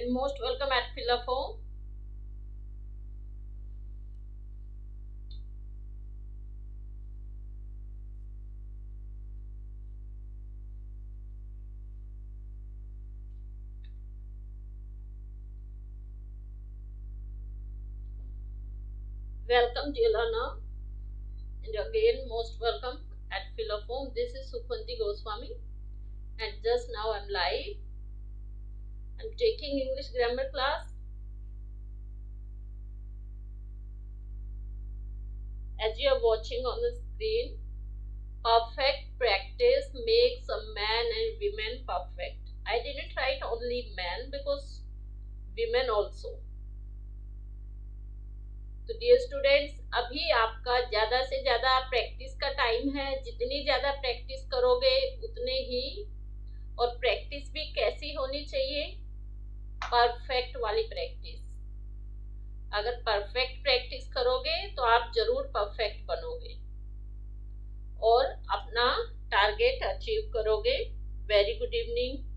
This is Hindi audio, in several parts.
You're most welcome at Philophone. Welcome, dear learner, and again most welcome at Philophone. This is Sukhanti Goswami, and just now I'm live. I'm taking English grammar class. As you are watching on the screen, perfect practice makes a man and women perfect. I didn't write only men because women also. तो डियर स्टूडेंट्स, अभी आपका ज़्यादा से ज़्यादा प्रैक्टिस का टाइम है। जितनी ज़्यादा प्रैक्टिस करोगे उतने ही, और प्रैक्टिस भी कैसी होनी चाहिए? परफेक्ट वाली प्रैक्टिस। अगर परफेक्ट प्रैक्टिस करोगे तो आप जरूर परफेक्ट बनोगे और अपना टारगेट अचीव करोगे। Very good evening.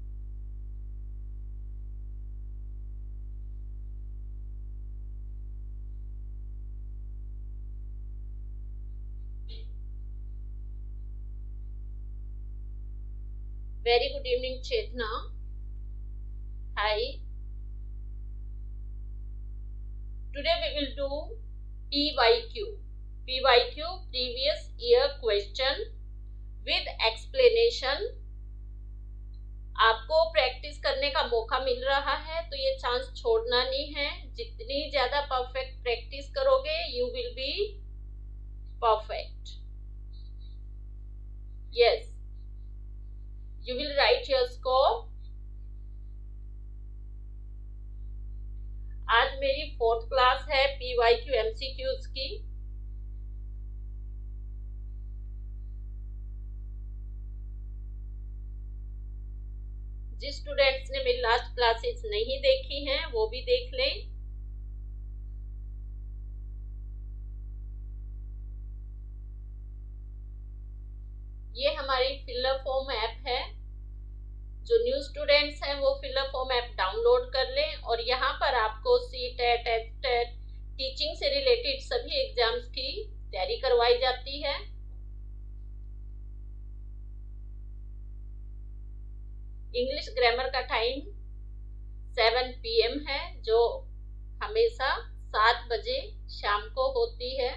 Very good evening, Chetna. Hi. Today we will do PYQ. PYQ, previous year question with explanation. आपको प्रैक्टिस करने का मौका मिल रहा है तो ये चांस छोड़ना नहीं है। जितनी ज्यादा परफेक्ट प्रैक्टिस करोगे you will be perfect. Yes, you will write your score. आज मेरी 4th क्लास है PYQ MCQs की। जिस स्टूडेंट्स ने मेरी लास्ट क्लासेस नहीं देखी हैं वो भी देख लें। ये हमारी फिलोफॉर्म ऐप है। जो न्यू स्टूडेंट्स हैं वो फिलोफॉर्म ऐप डाउनलोड कर लें, और यहाँ पर आपको CTET, HTET, टीचिंग से रिलेटेड सभी एग्जाम्स की तैयारी करवाई जाती है। इंग्लिश ग्रामर का टाइम 7 PM है, जो हमेशा 7 बजे शाम को होती है।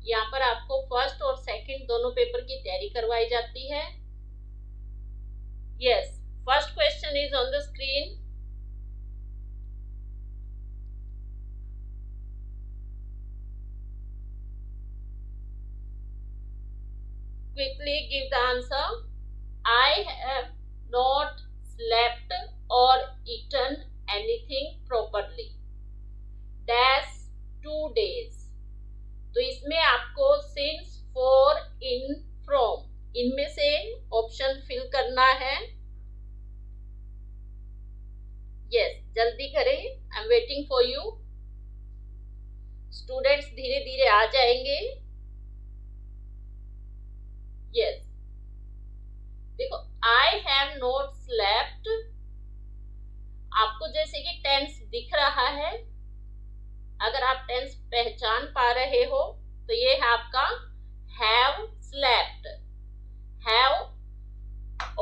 यहाँ पर आपको फर्स्ट और सेकंड दोनों पेपर की तैयारी करवाई जाती है। Yes, first question is on the screen. Quickly give the answer. I have not slept or eaten anything properly. Dash 2 days. तो इसमें आपको since, for, in, from, इनमें से ऑप्शन फिल करना है। यस, जल्दी करें, I am waiting for you. Students धीरे धीरे आ जाएंगे। यस, देखो, आई हैव नॉट स्लेप्ट, आपको जैसे कि टेंस दिख रहा है। अगर आप टेंस पहचान पा रहे हो तो ये है आपका हैव स्लेप्ट। हैव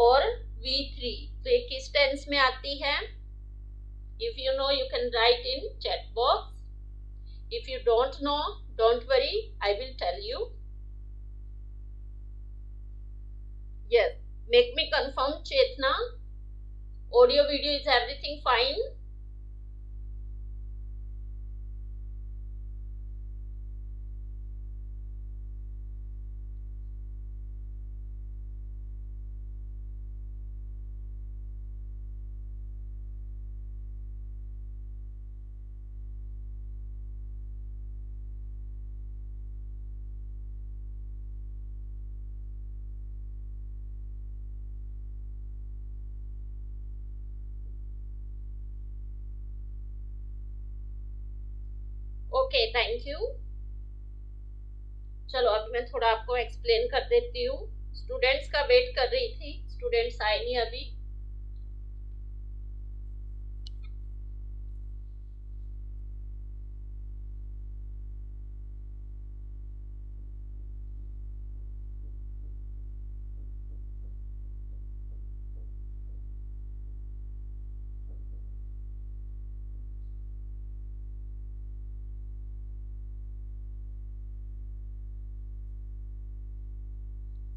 और V3, तो ये किस टेंस में आती है? If you know you can write in chat box. If you don't know, don't worry, I will tell you. Yes, make me confirm, Chetna. Audio video is everything fine? Okay, thank you. चलो अभी मैं थोड़ा आपको एक्सप्लेन कर देती हूँ। स्टूडेंट्स का वेट कर रही थी, स्टूडेंट्स आए नहीं अभी।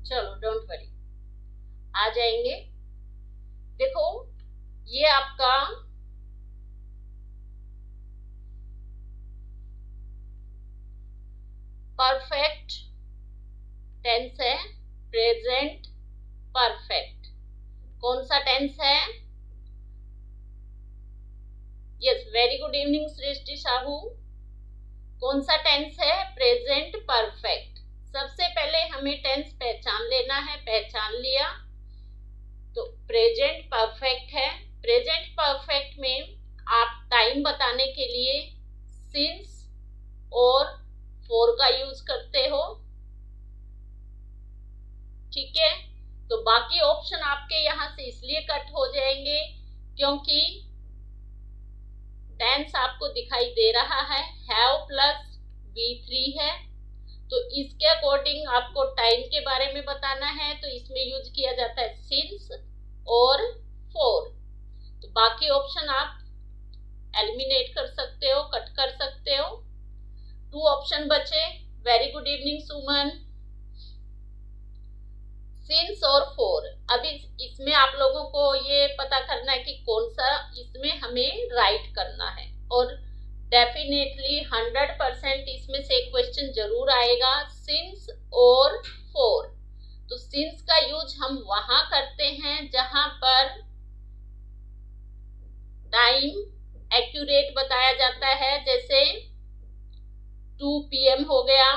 चलो डोंट वरी, आ जाएंगे। देखो ये आपका परफेक्ट टेंस है, प्रेजेंट परफेक्ट। कौन सा टेंस है? यस, वेरी गुड इवनिंग सृष्टि साहू। कौन सा टेंस है? Present perfect. सबसे पहले हमें टेंस पहचान लेना है, पहचान लिया तो प्रेजेंट परफेक्ट है। प्रेजेंट परफेक्ट में आप टाइम बताने के लिए सिंस और फॉर का यूज करते हो, ठीक है। तो बाकी ऑप्शन आपके यहां से इसलिए कट हो जाएंगे क्योंकि टेंस आपको दिखाई दे रहा है हैव प्लस V3 है, तो इसके अकॉर्डिंग आपको टाइम के बारे में बताना है, तो इसमें यूज किया जाता है सिंस और फॉर। तो बाकी ऑप्शन आप एलिमिनेट कर सकते हो, कट कर सकते हो। 2 ऑप्शन बचे। वेरी गुड इवनिंग सुमन। सिंस और फॉर। अभी इसमें आप लोगों को ये पता करना है कि कौन सा इसमें हमें राइट करना है, और डेफिनेटली 100% इसमें से एक क्वेश्चन जरूर आएगा, सिंस और फॉर। तो सिंस का यूज हम वहां करते हैं जहां पर टाइम एक्यूरेट बताया जाता है, जैसे 2 PM हो गया,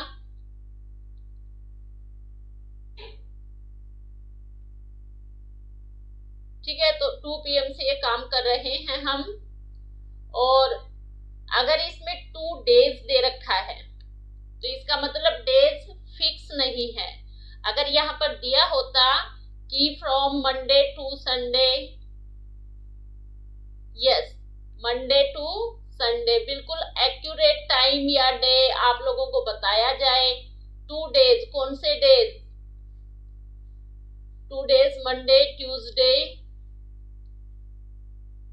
ठीक है। तो 2 PM से ये काम कर रहे हैं हम, और अगर इसमें 2 डेज दे रखा है तो इसका मतलब डेज फिक्स नहीं है। अगर यहाँ पर दिया होता कि from Monday to Sunday, yes, Monday to Sunday, बिल्कुल एक्यूरेट टाइम या डे आप लोगों को बताया जाए। 2 डेज, कौन से डेज? 2 डेज, मंडे ट्यूसडे,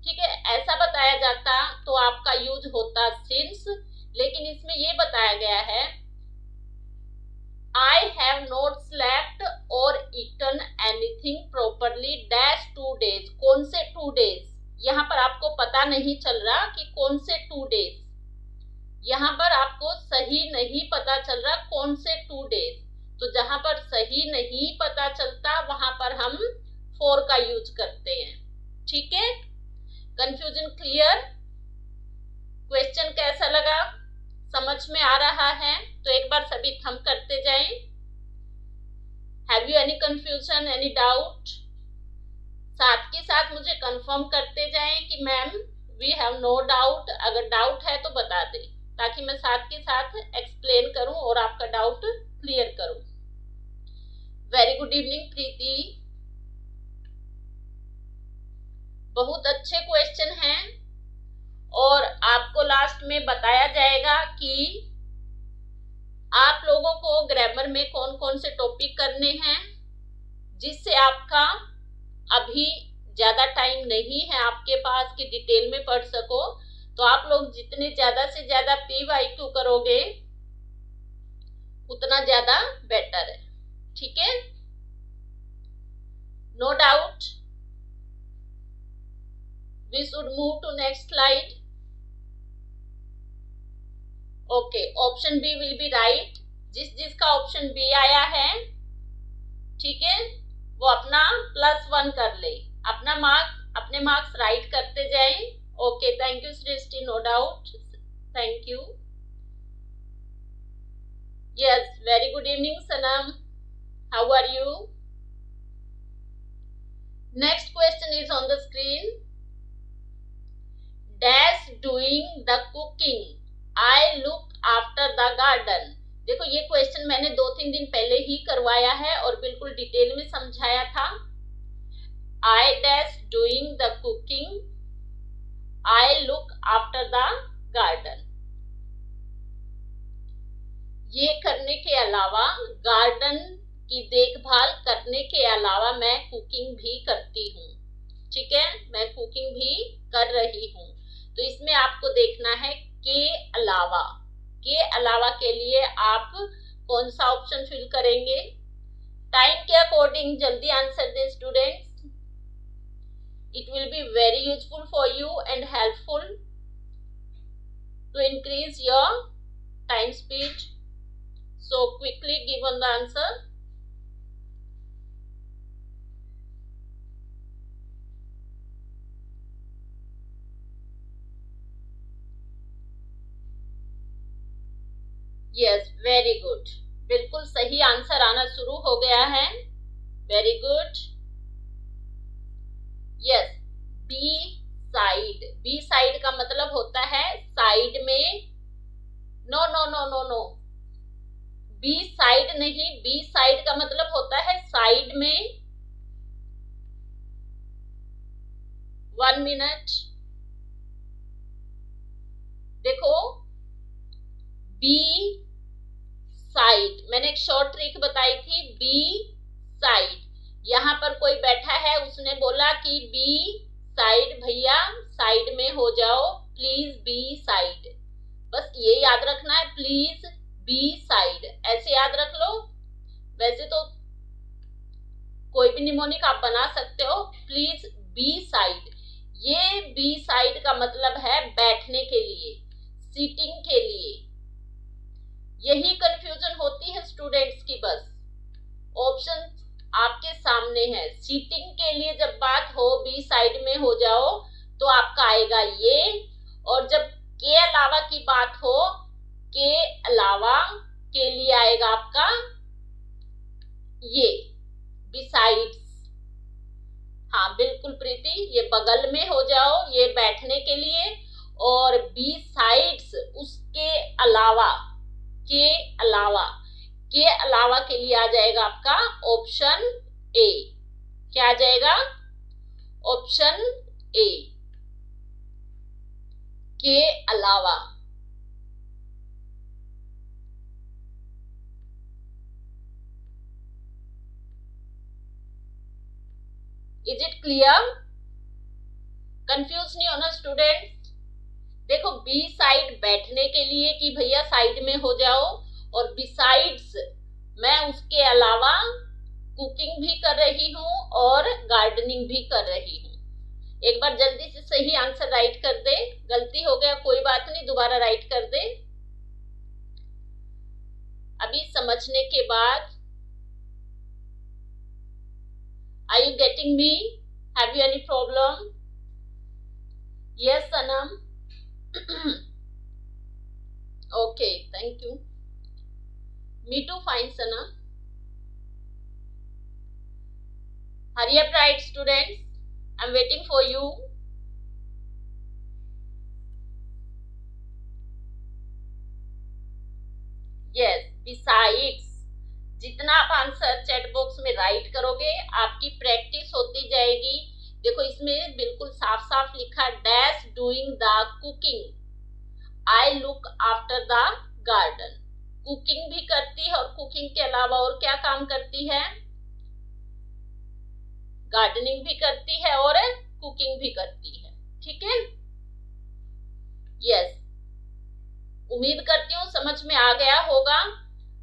ठीक है, ऐसा बताया जाता तो आपका यूज होता सिंस। लेकिन इसमें ये बताया गया है I have not slept or eaten anything properly dash 2 days। कौन से 2 days? यहाँ पर आपको पता नहीं चल रहा कि कौन से 2 days, यहाँ पर आपको सही नहीं पता चल रहा कौन से 2 days। तो जहां पर सही नहीं पता चलता वहां पर हम फॉर का यूज करते हैं, ठीक है। Confusion clear? क्वेश्चन कैसा लगा? समझ में आ रहा है? तो एक बार सभी थंब करते जाएं। Have you any confusion, any doubt? साथ के साथ मुझे कंफर्म करते जाएं कि ma'am we have no doubt. अगर डाउट है तो बता दें, ताकि मैं साथ के साथ एक्सप्लेन करूं और आपका डाउट क्लियर करूं। वेरी गुड इवनिंग प्रीति। बहुत अच्छे क्वेश्चन हैं, और आपको लास्ट में बताया जाएगा कि आप लोगों को ग्रामर में कौन कौन से टॉपिक करने हैं, जिससे आपका अभी ज्यादा टाइम नहीं है आपके पास कि डिटेल में पढ़ सको। तो आप लोग जितने ज्यादा से ज्यादा PYQ करोगे उतना ज्यादा बेटर है, ठीक है। No doubt. We should move to next slide. Okay, option B will be right. जिसका ऑप्शन B आया है, ठीक है, वो अपना +1 कर ले, अपने मार्क्स राइट करते जाएं। Okay, thank you Srishti, no doubt, thank you. Yes, very good evening Sanam, how are you? Next question is on the screen. Dash doing the cooking, I look after the garden. देखो ये क्वेश्चन मैंने 2-3 दिन पहले ही करवाया है और बिल्कुल डिटेल में समझाया था। I dash doing the cooking, I look after the garden. ये करने के अलावा, गार्डन की देखभाल करने के अलावा मैं कुकिंग भी करती हूँ, ठीक है, मैं कुकिंग भी कर रही हूँ। तो इसमें आपको देखना है के अलावा। के अलावा के लिए आप कौन सा ऑप्शन फिल करेंगे? टाइम के अकॉर्डिंग जल्दी answer they students. It will be very useful for you and helpful to increase your time speed. So quickly give on the answer. Yes, very good. बिल्कुल सही आंसर आना शुरू हो गया है. Very good. Yes, B side. B side का मतलब होता है साइड में. No no no no no, B side नहीं, बी साइड का मतलब होता है साइड में. 1 मिनट. देखो, बी साइड, मैंने एक शॉर्ट ट्रिक बताई थी. बी साइड, यहां पर कोई बैठा है, उसने बोला कि बी साइड, भैया साइड में हो जाओ, प्लीज बी साइड. बस ये याद रखना है, प्लीज बी साइड, ऐसे याद रख लो. वैसे तो कोई भी निमोनिक आप बना सकते हो. प्लीज बी साइड, ये बी साइड का मतलब है बैठने के लिए, सीटिंग के लिए. यही कंफ्यूजन होती है स्टूडेंट्स की. बस ऑप्शन आपके सामने है. सीटिंग के लिए जब बात हो, बी साइड में हो जाओ, तो आपका आएगा ये. और जब के अलावा की बात हो, के अलावा के लिए आएगा आपका ये बिसाइड्स. हाँ बिल्कुल प्रीति, ये बगल में हो जाओ, ये बैठने के लिए. और बी साइड्स उसके अलावा, के अलावा, के अलावा के लिए आ जाएगा आपका ऑप्शन ए. क्या आ जाएगा? ऑप्शन ए, के अलावा. Is it clear? कंफ्यूज नहीं होना स्टूडेंट्स. देखो, बी साइड बैठने के लिए कि भैया साइड में हो जाओ, और बिसाइड्स मैं उसके अलावा कुकिंग भी कर रही हूँ और गार्डनिंग भी कर रही हूँ. एक बार जल्दी से सही आंसर राइट कर दे. गलती हो गया कोई बात नहीं, दोबारा राइट कर दे. अभी समझने के बाद. Are you getting me? Have you any problem? Yes Sanam. Okay, thank you. Me too, fine, Sana. Hurry up, right, students. I'm waiting for you. Yes, besides. जितना आप आंसर चैट बॉक्स में राइट करोगे, आपकी प्रैक्टिस होती जाएगी. देखो, इसमें बिल्कुल साफ साफ लिखा, dash doing the cooking. I look after the garden. Cooking भी करती है, और कुकिंग के अलावा और क्या काम करती है? गार्डनिंग भी करती है और कुकिंग भी करती है. ठीक है? यस, उम्मीद करती हूँ समझ में आ गया होगा.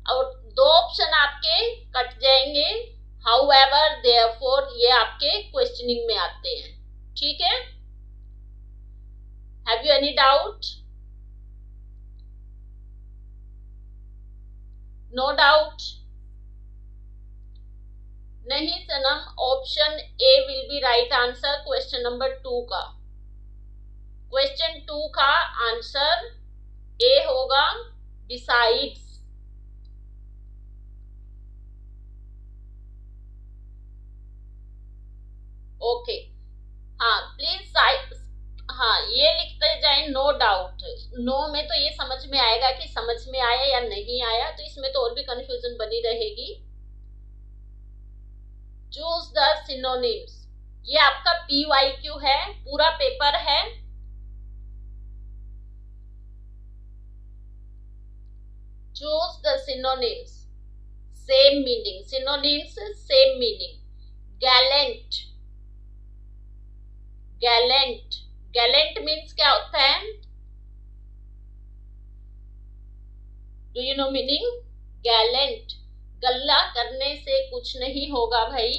और 2 ऑप्शन आपके कट जाएंगे. हाउएवर, देयरफॉर, ये आपके क्वेश्चनिंग में आते हैं. ठीक है? Have you any doubt? No doubt? नहीं Sanam, option A will be right answer question number 2 का. क्वेश्चन 2 का आंसर ए होगा, बिसाइड्स. ओके, हाँ प्लीज, हाँ ये लिखते जाए, नो डाउट. नो में तो ये समझ में आएगा कि समझ में आया या नहीं आया, तो इसमें तो और भी कंफ्यूजन बनी रहेगी. Choose the synonyms. ये आपका PYQ है, पूरा पेपर है. Choose the synonyms. Same meaning. Synonyms same meaning. Gallant. Gallant. Gallant means क्या होता है? Do you know meaning? Gallant. गल्ला करने से कुछ नहीं होगा भाई।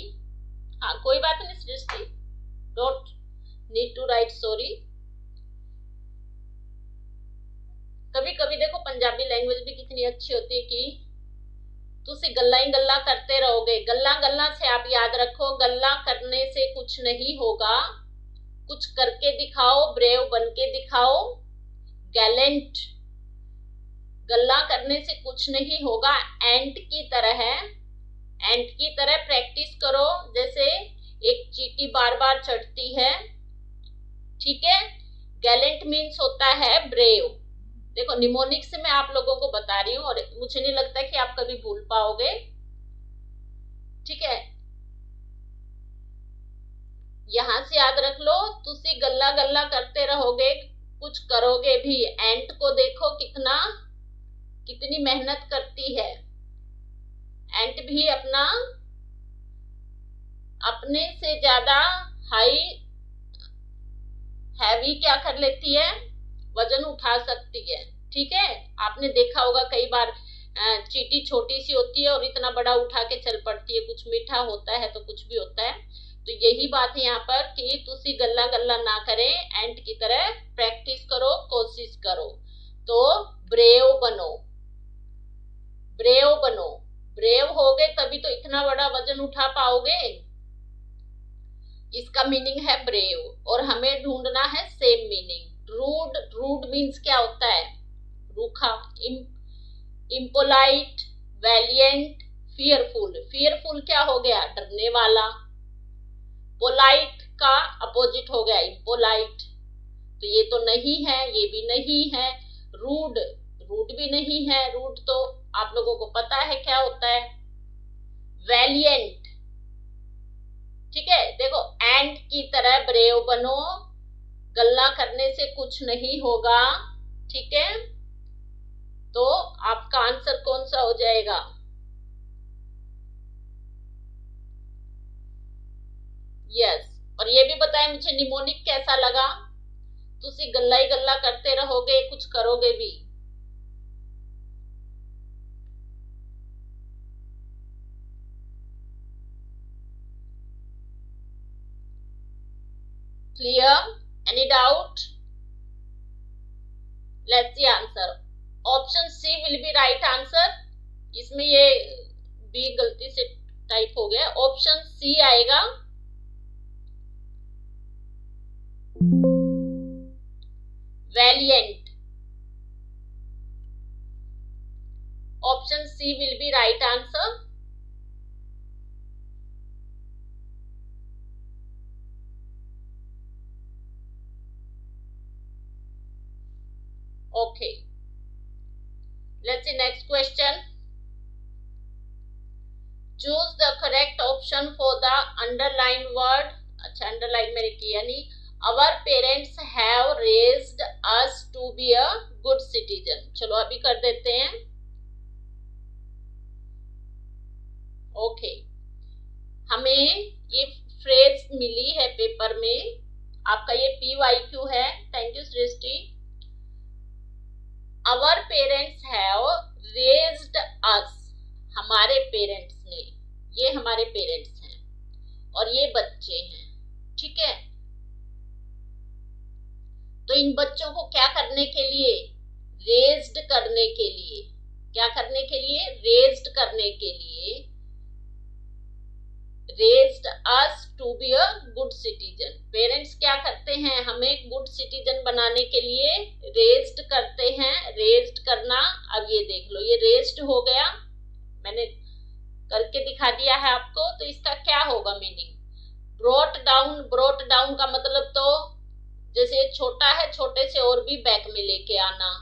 हाँ कोई बात नहीं Srishti, don't need to write sorry. कभी कभी देखो पंजाबी लैंग्वेज भी कितनी अच्छी होती है कि तुसी गल्ला ही गल्ला करते रहोगे। गल्ला गल्ला से आप याद रखो, गल्ला करने से कुछ नहीं होगा, कुछ करके दिखाओ, ब्रेव बन के दिखाओ, गैलेंट। गल्ला करने से कुछ नहीं होगा, एंट की तरह है, एंट की तरह प्रैक्टिस करो, जैसे एक चींटी बार बार चढ़ती है, ठीक है। गैलेंट मीन्स होता है ब्रेव। देखो निमोनिक से मैं आप लोगों को बता रही हूँ और मुझे नहीं लगता कि आप कभी भूल पाओगे, ठीक है। यहां से याद रख लो, तुसी गल्ला गल्ला करते रहोगे, कुछ करोगे भी। एंट को देखो कितनी मेहनत करती है। एंट भी अपने से ज्यादा हाई हैवी क्या कर लेती है, वजन उठा सकती है, ठीक है। आपने देखा होगा कई बार चींटी छोटी सी होती है और इतना बड़ा उठा के चल पड़ती है, कुछ मीठा होता है तो कुछ भी होता है। तो यही बात है यहाँ पर कि तुसी गल्ला गल्ला ना करें, एंट की तरह प्रैक्टिस करो, कोशिश करो, तो ब्रेव बनो। ब्रेव बनो, ब्रेव होगे तभी तो इतना बड़ा वजन उठा पाओगे। इसका मीनिंग है ब्रेव और हमें ढूंढना है same meaning. Rude, rude means क्या होता है, रूखा। Impolite, Valiant, fearful. फियरफुल क्या हो गया, डरने वाला। पोलाइट का अपोजिट हो गया इम्पोलाइट, तो ये तो नहीं है, ये भी नहीं है। रूड, रूड भी नहीं है, रूड तो आप लोगों को पता है क्या होता है। वैलिएंट, ठीक है। देखो एंट की तरह ब्रेव बनो, गल्ला करने से कुछ नहीं होगा, ठीक है। तो आपका आंसर कौन सा हो जाएगा, यस। और ये भी बताएं मुझे निमोनिक कैसा लगा। तुसी गल्ला ही गल्ला करते रहोगे, कुछ करोगे भी। Clear? Any doubt? Let's see answer. Option C will be right answer. इसमें ये B गलती से टाइप हो गया, ऑप्शन C आएगा। Valiant. Option C will be right answer. Okay. Let's see next question. Choose the correct option for the underlined word. अच्छा underline मैंने किया नहीं। Our parents have raised us to be a good citizen. चलो अभी कर देते हैं। ओके, हमें ये फ्रेज मिली है पेपर में, आपका ये PYQ है। Thank you Srishti. Our parents have raised us, हमारे पेरेंट्स ने, ये हमारे पेरेंट्स हैं और ये बच्चे हैं, ठीक है। तो इन बच्चों को क्या करने के लिए, रेज्ड करने के लिए, क्या करने के लिए, रेज्ड करने के लिए, raised us to be a good citizen. Parents क्या करते हैं, हमें गुड सिटीजन बनाने के लिए रेज्ड करते हैं। रेज्ड करना, अब ये देख लो, ये रेज्ड हो गया, मैंने करके दिखा दिया है आपको। तो इसका क्या होगा meaning, brought down. Brought down का मतलब तो जैसे छोटा है, छोटे से और भी बैक में लेके आना।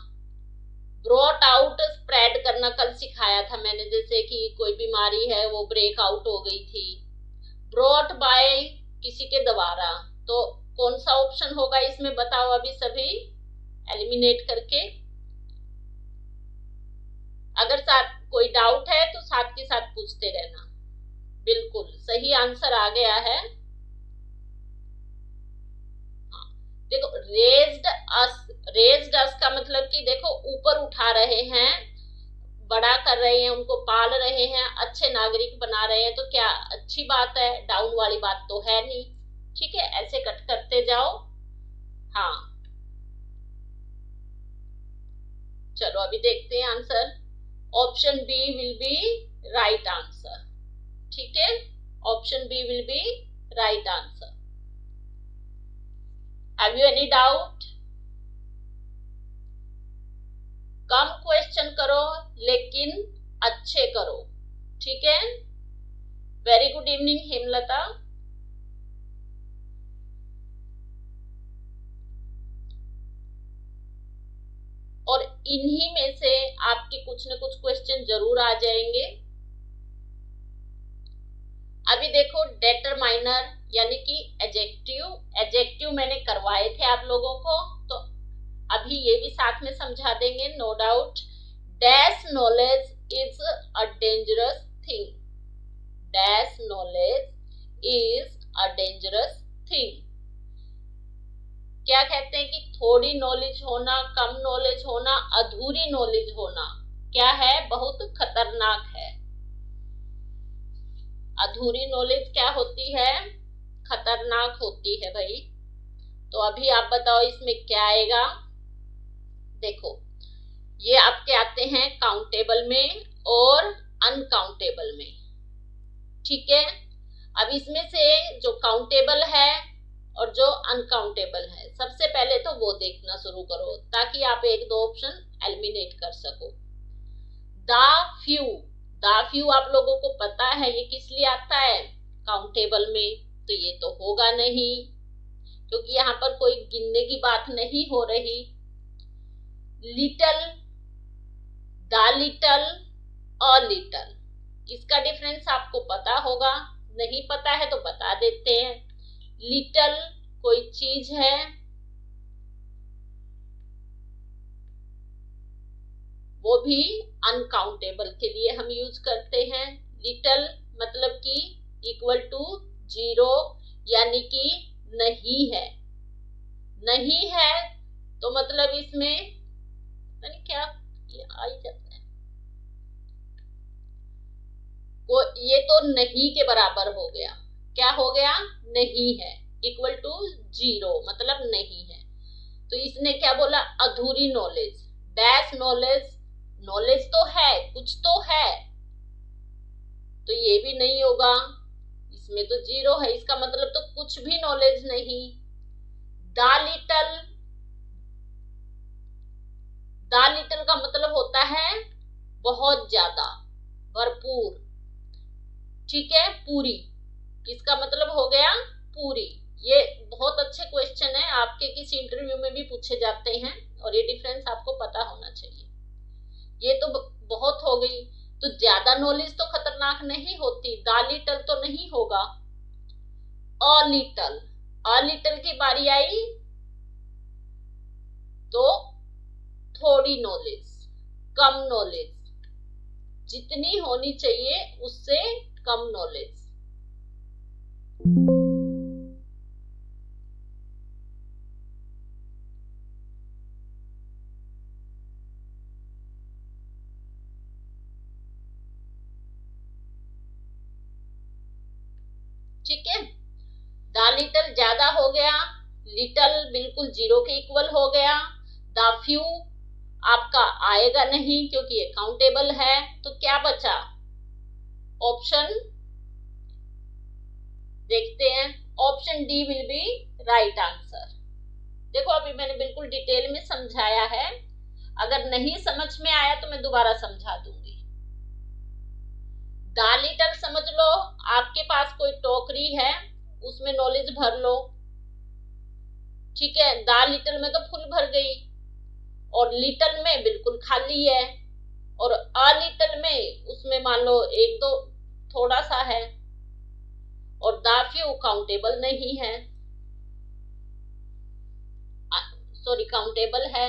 ब्रोट आउट, स्प्रेड करना, कल सिखाया था मैंने, जैसे कि कोई बीमारी है वो ब्रेक आउट हो गई थी। ब्रोट बाय, किसी के द्वारा। तो कौन सा ऑप्शन होगा इसमें बताओ अभी सभी, एलिमिनेट करके। अगर साथ कोई डाउट है तो साथ के साथ पूछते रहना। बिल्कुल सही आंसर आ गया है। देखो रेज्ड अस, रेज्ड अस का मतलब कि देखो ऊपर उठा रहे हैं, बड़ा कर रहे हैं, उनको पाल रहे हैं, अच्छे नागरिक बना रहे हैं, तो क्या अच्छी बात है? डाउन वाली बात तो है नहीं। ठीक है, ऐसे कट करते जाओ। हाँ, चलो अभी देखते हैं answer. Option B will be right answer. ठीक है, option B will be right answer. Have you any doubt? कम क्वेश्चन करो लेकिन अच्छे करो। ठीक है, वेरी गुड इवनिंग हेमलता। और इन्हीं में से आपके कुछ न कुछ क्वेश्चन जरूर आ जाएंगे। अभी देखो, डेटरमाइनर यानी कि एडजेक्टिव मैंने करवाए थे आप लोगों को, तो अभी ये भी साथ में समझा देंगे, no doubt. Dash knowledge is a dangerous thing. Dash knowledge is a dangerous thing. क्या कहते हैं कि थोड़ी नॉलेज होना, कम नॉलेज होना, अधूरी नॉलेज होना क्या है? बहुत खतरनाक है। अधूरी नॉलेज क्या होती है? खतरनाक होती है भाई। तो अभी आप बताओ इसमें क्या आएगा। देखो, ये आपके आते हैं काउंटेबल में और अनकाउंटेबल में। ठीक है, अब इसमें से जो काउंटेबल है और जो अनकाउंटेबल है, सबसे पहले तो वो देखना शुरू करो ताकि आप एक दो ऑप्शन एलिमिनेट कर सको। द फ्यू आप लोगों को पता है ये किस लिए आता है? काउंटेबल में। तो ये तो होगा नहीं, क्योंकि यहाँ पर कोई गिनने की बात नहीं हो रही। Little, the little, a little, इसका डिफरेंस आपको पता होगा, नहीं पता है तो बता देते हैं। लिटल कोई चीज है, वो भी अनकाउंटेबल के लिए हम यूज करते हैं। लिटल मतलब कि इक्वल टू 0, यानी कि नहीं है। नहीं है तो मतलब इसमें यानी क्या, ये आ ही जाता है, ये तो नहीं के बराबर हो गया। क्या हो गया? नहीं है, इक्वल टू 0 मतलब नहीं है। तो इसने क्या बोला? अधूरी नॉलेज। डैश नॉलेज, नॉलेज तो है, कुछ तो है, तो ये भी नहीं होगा, इसमें तो 0 है, इसका मतलब तो कुछ भी नॉलेज नहीं। द लिटल, द लिटल का मतलब होता है बहुत ज्यादा, भरपूर। ठीक है, पूरी, इसका मतलब हो गया पूरी। ये बहुत अच्छे क्वेश्चन है, आपके किसी इंटरव्यू में भी पूछे जाते हैं और ये डिफरेंस आपको पता होना चाहिए। ये तो बहुत हो गई, तो ज्यादा नॉलेज तो खतरनाक नहीं होती। द लिटल तो नहीं होगा। अ लिटल, अ लिटल की बारी आई तो थोड़ी नॉलेज, कम नॉलेज, जितनी होनी चाहिए उससे कम नॉलेज। ठीक है, द लिटल ज्यादा हो गया, लिटल बिल्कुल 0 के इक्वल हो गया। द फ्यू आपका आएगा नहीं क्योंकि ये काउंटेबल है। तो क्या बचा? ऑप्शन देखते हैं, option D will be right answer. देखो, अभी मैंने बिल्कुल डिटेल में समझाया है, अगर नहीं समझ में आया तो मैं दोबारा समझा दूंगी। द लिटल समझ लो, आपके पास कोई टोकरी है, उसमें नॉलेज भर लो। ठीक है, द लिटल में तो फुल भर गई और लिटल में बिल्कुल खाली है, और अ लिटल में उसमें मान लो एक दो थोड़ा सा है, और द फ्यू काउंटेबल नहीं है, सॉरी काउंटेबल है।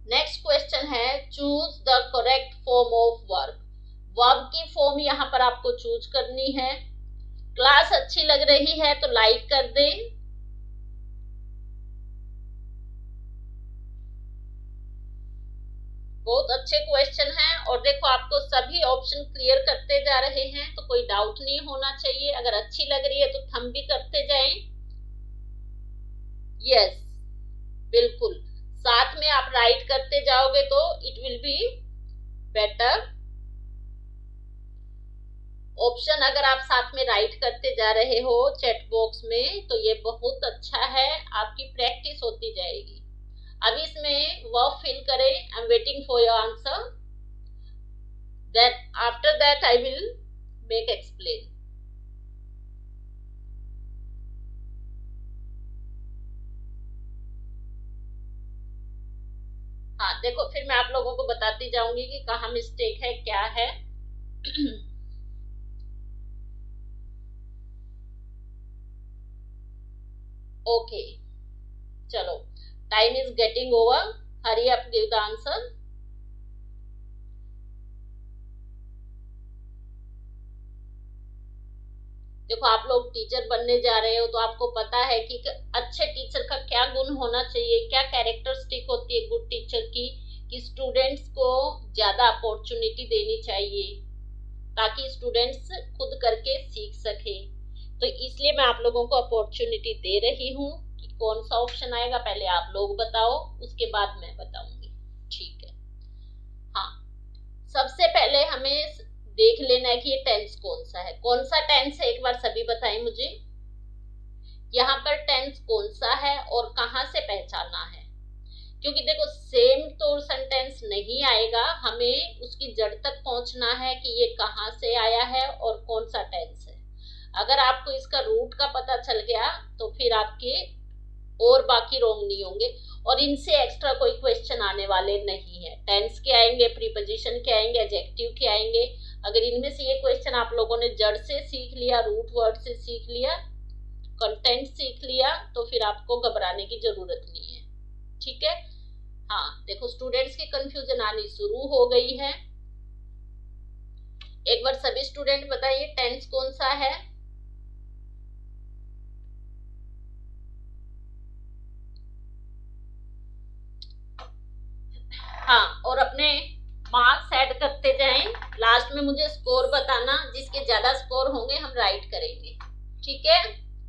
नेक्स्ट क्वेश्चन है, choose the correct form of verb. Verb की फॉर्म यहाँ पर आपको चूज करनी है। क्लास अच्छी लग रही है तो लाइक कर दें। बहुत अच्छे क्वेश्चन हैं और देखो आपको सभी ऑप्शन क्लियर करते जा रहे हैं, तो कोई डाउट नहीं होना चाहिए। अगर अच्छी लग रही है तो थंब भी करते जाएं। यस, बिल्कुल, साथ में आप राइट करते जाओगे तो it will be better. Option अगर आप साथ में राइट करते जा रहे हो चैट बॉक्स में तो ये बहुत अच्छा है, आपकी प्रैक्टिस होती जाएगी। अब इसमें वर्ब फिल करें। I am waiting for your answer, then after that I will make explain. हाँ देखो, फिर मैं आप लोगों को बताती जाऊंगी कि कहाँ मिस्टेक है, क्या है। ओके, चलो, time is getting over, hurry up, give the answer. देखो आप लोग टीचर बनने जा रहे हो तो आपको पता है कि अच्छे टीचर का क्या गुण होना चाहिए, क्या कैरेक्टरिस्टिक होती है गुड टीचर की, कि स्टूडेंट्स को ज्यादा अपॉर्चुनिटी देनी चाहिए ताकि स्टूडेंट्स खुद करके सीख सके। तो इसलिए मैं आप लोगों को अपॉर्चुनिटी दे रही हूँ कि कौन सा ऑप्शन आएगा पहले आप लोग बताओ, उसके बाद मैं बताऊंगी। ठीक है, हाँ, सबसे पहले हमें देख लेना है कि ये टेंस कौन सा है। कौन सा टेंस है एक बार सभी बताएं मुझे। यहाँ पर टेंस कौन सा है और कहाँ से पहचानना है, क्योंकि देखो सेम तो सेंटेंस नहीं आएगा, हमें उसकी जड़ तक पहुंचना है कि ये कहाँ से आया है और कौन सा टेंस है। अगर आपको इसका रूट का पता चल गया तो फिर आपके और बाकी रोंग नहीं होंगे, और इनसे एक्स्ट्रा कोई क्वेश्चन आने वाले नहीं है। टेंस के आएंगे, प्रीपोजिशन के आएंगे, एडजेक्टिव के आएंगे। अगर इनमें से ये क्वेश्चन आप लोगों ने जड़ से सीख लिया, रूट वर्ड से सीख लिया, कंटेंट सीख लिया, तो फिर आपको घबराने की जरूरत नहीं है। ठीक है, हाँ देखो स्टूडेंट्स की कंफ्यूजन आनी शुरू हो गई है। एक बार सभी स्टूडेंट बताइए टेंस कौन सा है। हाँ, और अपने मार्क्स ऐड करते जाएं, लास्ट में मुझे स्कोर बताना, जिसके ज्यादा स्कोर होंगे हम राइट करेंगे। ठीक है,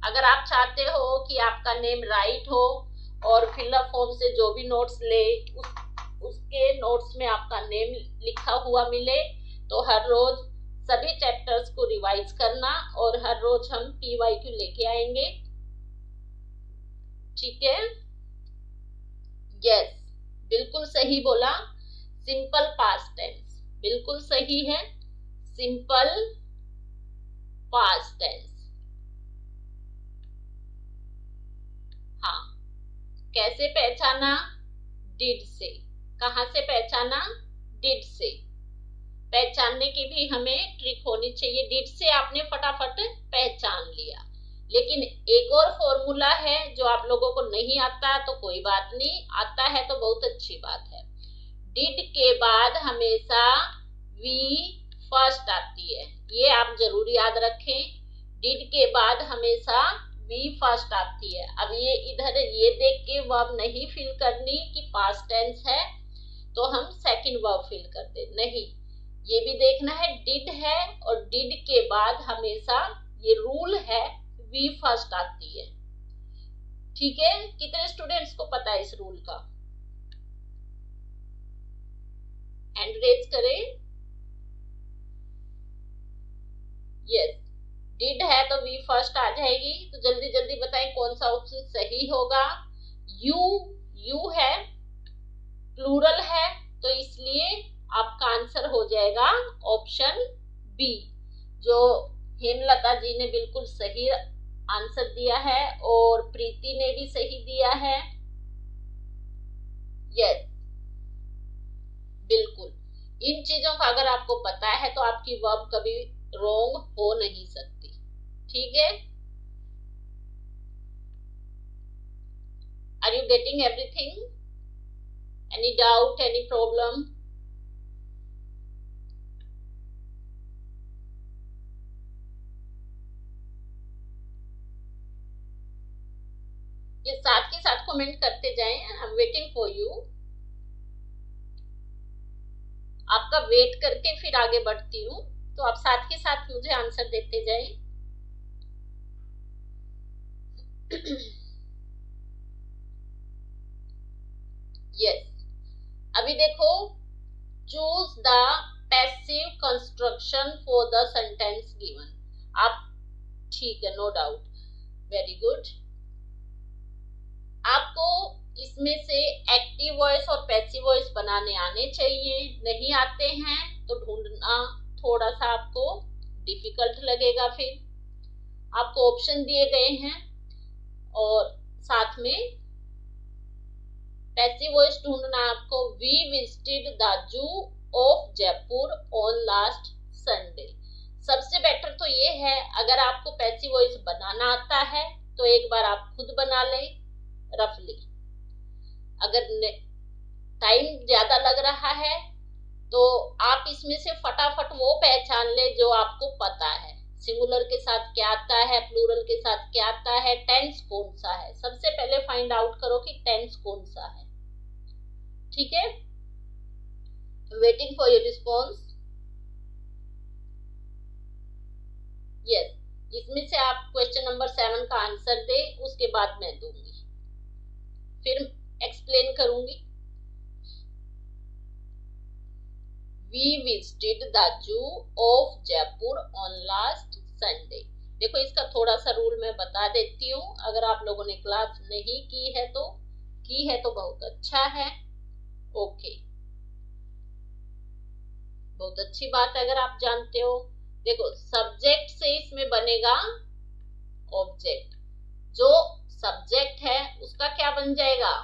अगर आप चाहते हो कि आपका नेम राइट हो और फिलअप फॉर्म से जो भी नोट्स ले उसके नोट्स में आपका नेम लिखा हुआ मिले, तो हर रोज सभी चैप्टर्स को रिवाइज करना और हर रोज हम PYQ लेके आएंगे। ठीक है, यस, बिल्कुल सही बोला, सिंपल पास्ट टेंस बिल्कुल सही है, सिंपल पास्ट टेंस। हाँ, कैसे पहचाना, डिड से। कहां से पहचाना, डिड से। पहचानने की भी हमें ट्रिक होनी चाहिए। डिड से आपने फटाफट पहचान लिया, लेकिन एक और फॉर्मूला है जो आप लोगों को नहीं आता तो कोई बात नहीं, आता है तो बहुत अच्छी बात है। डिड के बाद हमेशा वी फर्स्ट आती है, ये आप जरूर याद रखें। डिड के बाद हमेशा वी फर्स्ट आती है। अब ये इधर ये देख के वर्ब नहीं फिल करनी कि पास्ट टेंस है तो हम सेकंड वर्ब फिल कर दे, नहीं, ये भी देखना है डिड है और डिड के बाद हमेशा ये रूल है वी फर्स्ट आती है। ठीक है, कितने स्टूडेंट्स को पता है इस रूल का, हैंड रेज करें। यस, डिड है तो वी फर्स्ट आ जाएगी, तो जल्दी जल्दी बताएं कौन सा ऑप्शन सही होगा। यू है, प्लूरल है, तो इसलिए आपका आंसर हो जाएगा ऑप्शन बी, जो हेमलता जी ने बिल्कुल सही आंसर दिया है और प्रीति ने भी सही दिया है। यस, बिल्कुल, इन चीजों का अगर आपको पता है तो आपकी वर्ब कभी रॉन्ग हो नहीं सकती। ठीक है, are you getting everything, any doubt, any problem? ये साथ के साथ कमेंट करते जाएं, I am waiting for you. आपका वेट करके फिर आगे बढ़ती हूँ, तो आप साथ के साथ मुझे आंसर देते जाएं। यस, अभी देखो, choose the passive construction for the sentence given. आप ठीक है, नो डाउट, वेरी गुड। आपको इसमें से एक्टिव वॉइस और पैसिव वॉइस बनाने आने चाहिए। नहीं आते हैं तो ढूंढना थोड़ा सा आपको डिफिकल्ट लगेगा। फिर आपको ऑप्शन दिए गए हैं और साथ में पैसिव वॉइस ढूंढना आपको। We visited the zoo of Jaipur on last Sunday. सबसे बेटर तो ये है, अगर आपको पैसिव वॉइस बनाना आता है तो एक बार आप खुद बना लें रफली। अगर टाइम ज्यादा लग रहा है तो आप इसमें से फटाफट वो पहचान ले जो आपको पता है। सिंगुलर के साथ क्या आता है, प्लूरल के साथ क्या आता है, टेंस कौन सा है। सबसे पहले फाइंड आउट करो कि टेंस कौन सा है। ठीक है, waiting for your response. Yes, इसमें से आप क्वेश्चन नंबर 7 का आंसर दे, उसके बाद मैं दूंगी, फिर एक्सप्लेन करूंगी। We visited the zoo of Jaipur on last Sunday। देखो, इसका थोड़ा सा रूल मैं बता देती हूँ। अगर आप लोगों ने क्लास नहीं की है तो बहुत अच्छा है। ओके, बहुत अच्छी बात है अगर आप जानते हो। देखो, सब्जेक्ट से इसमें बनेगा ऑब्जेक्ट। जो सब्जेक्ट है उसका क्या बन जाएगा?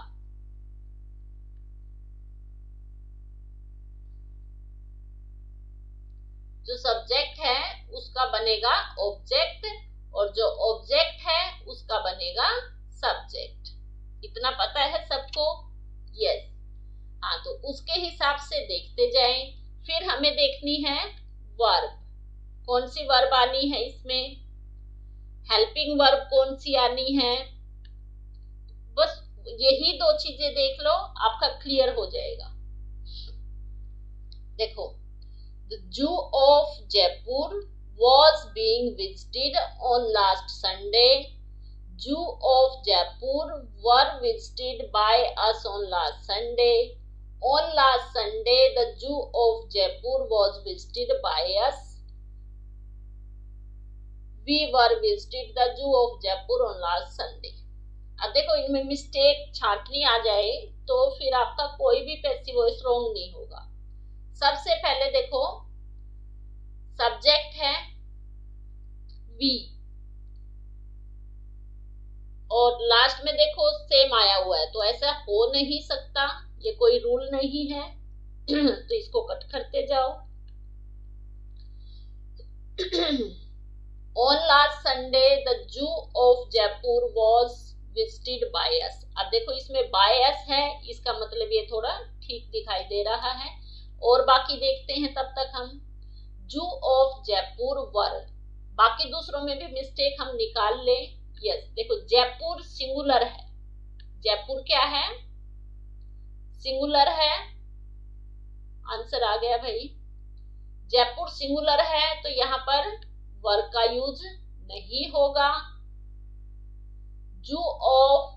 जो सब्जेक्ट है उसका बनेगा ऑब्जेक्ट, और जो ऑब्जेक्ट है उसका बनेगा सब्जेक्ट। इतना पता है सबको? यस। हाँ, तो उसके हिसाब से देखते जाएं। फिर हमें देखनी है वर्ब। कौन सी वर्ब आनी है इसमें? हेल्पिंग वर्ब कौन सी आनी है? बस यही 2 चीजें देख लो, आपका क्लियर हो जाएगा। देखो, The Zoo of Jaipur was being visited on last Sunday. Zoo of Jaipur were visited by us on last Sunday. On last Sunday, the Zoo of Jaipur was visited by us. We were visited the Zoo of Jaipur on last Sunday. अब देखो, इनमें मिस्टेक छांटनी आ जाए तो फिर आपका कोई भी पैसिव वॉइस रॉन्ग नहीं होगा। सबसे पहले देखो, सब्जेक्ट है वी, और लास्ट में देखो सेम आया हुआ है, तो ऐसा हो नहीं सकता, ये कोई रूल नहीं है। तो इसको कट करते जाओ। On last Sunday, the Zoo of Jaipur was visited by us। अब देखो, इसमें by us है, इसका मतलब ये थोड़ा ठीक दिखाई दे रहा है। और बाकी देखते हैं तब तक हम। Zoo of Jaipur were, बाकी दूसरों में भी मिस्टेक हम निकाल लें। यस, देखो, जयपुर सिंगुलर है। जयपुर क्या है? सिंगुलर है। आंसर आ गया भाई। जयपुर सिंगुलर है तो यहाँ पर वर्ब का यूज नहीं होगा। जू ऑफ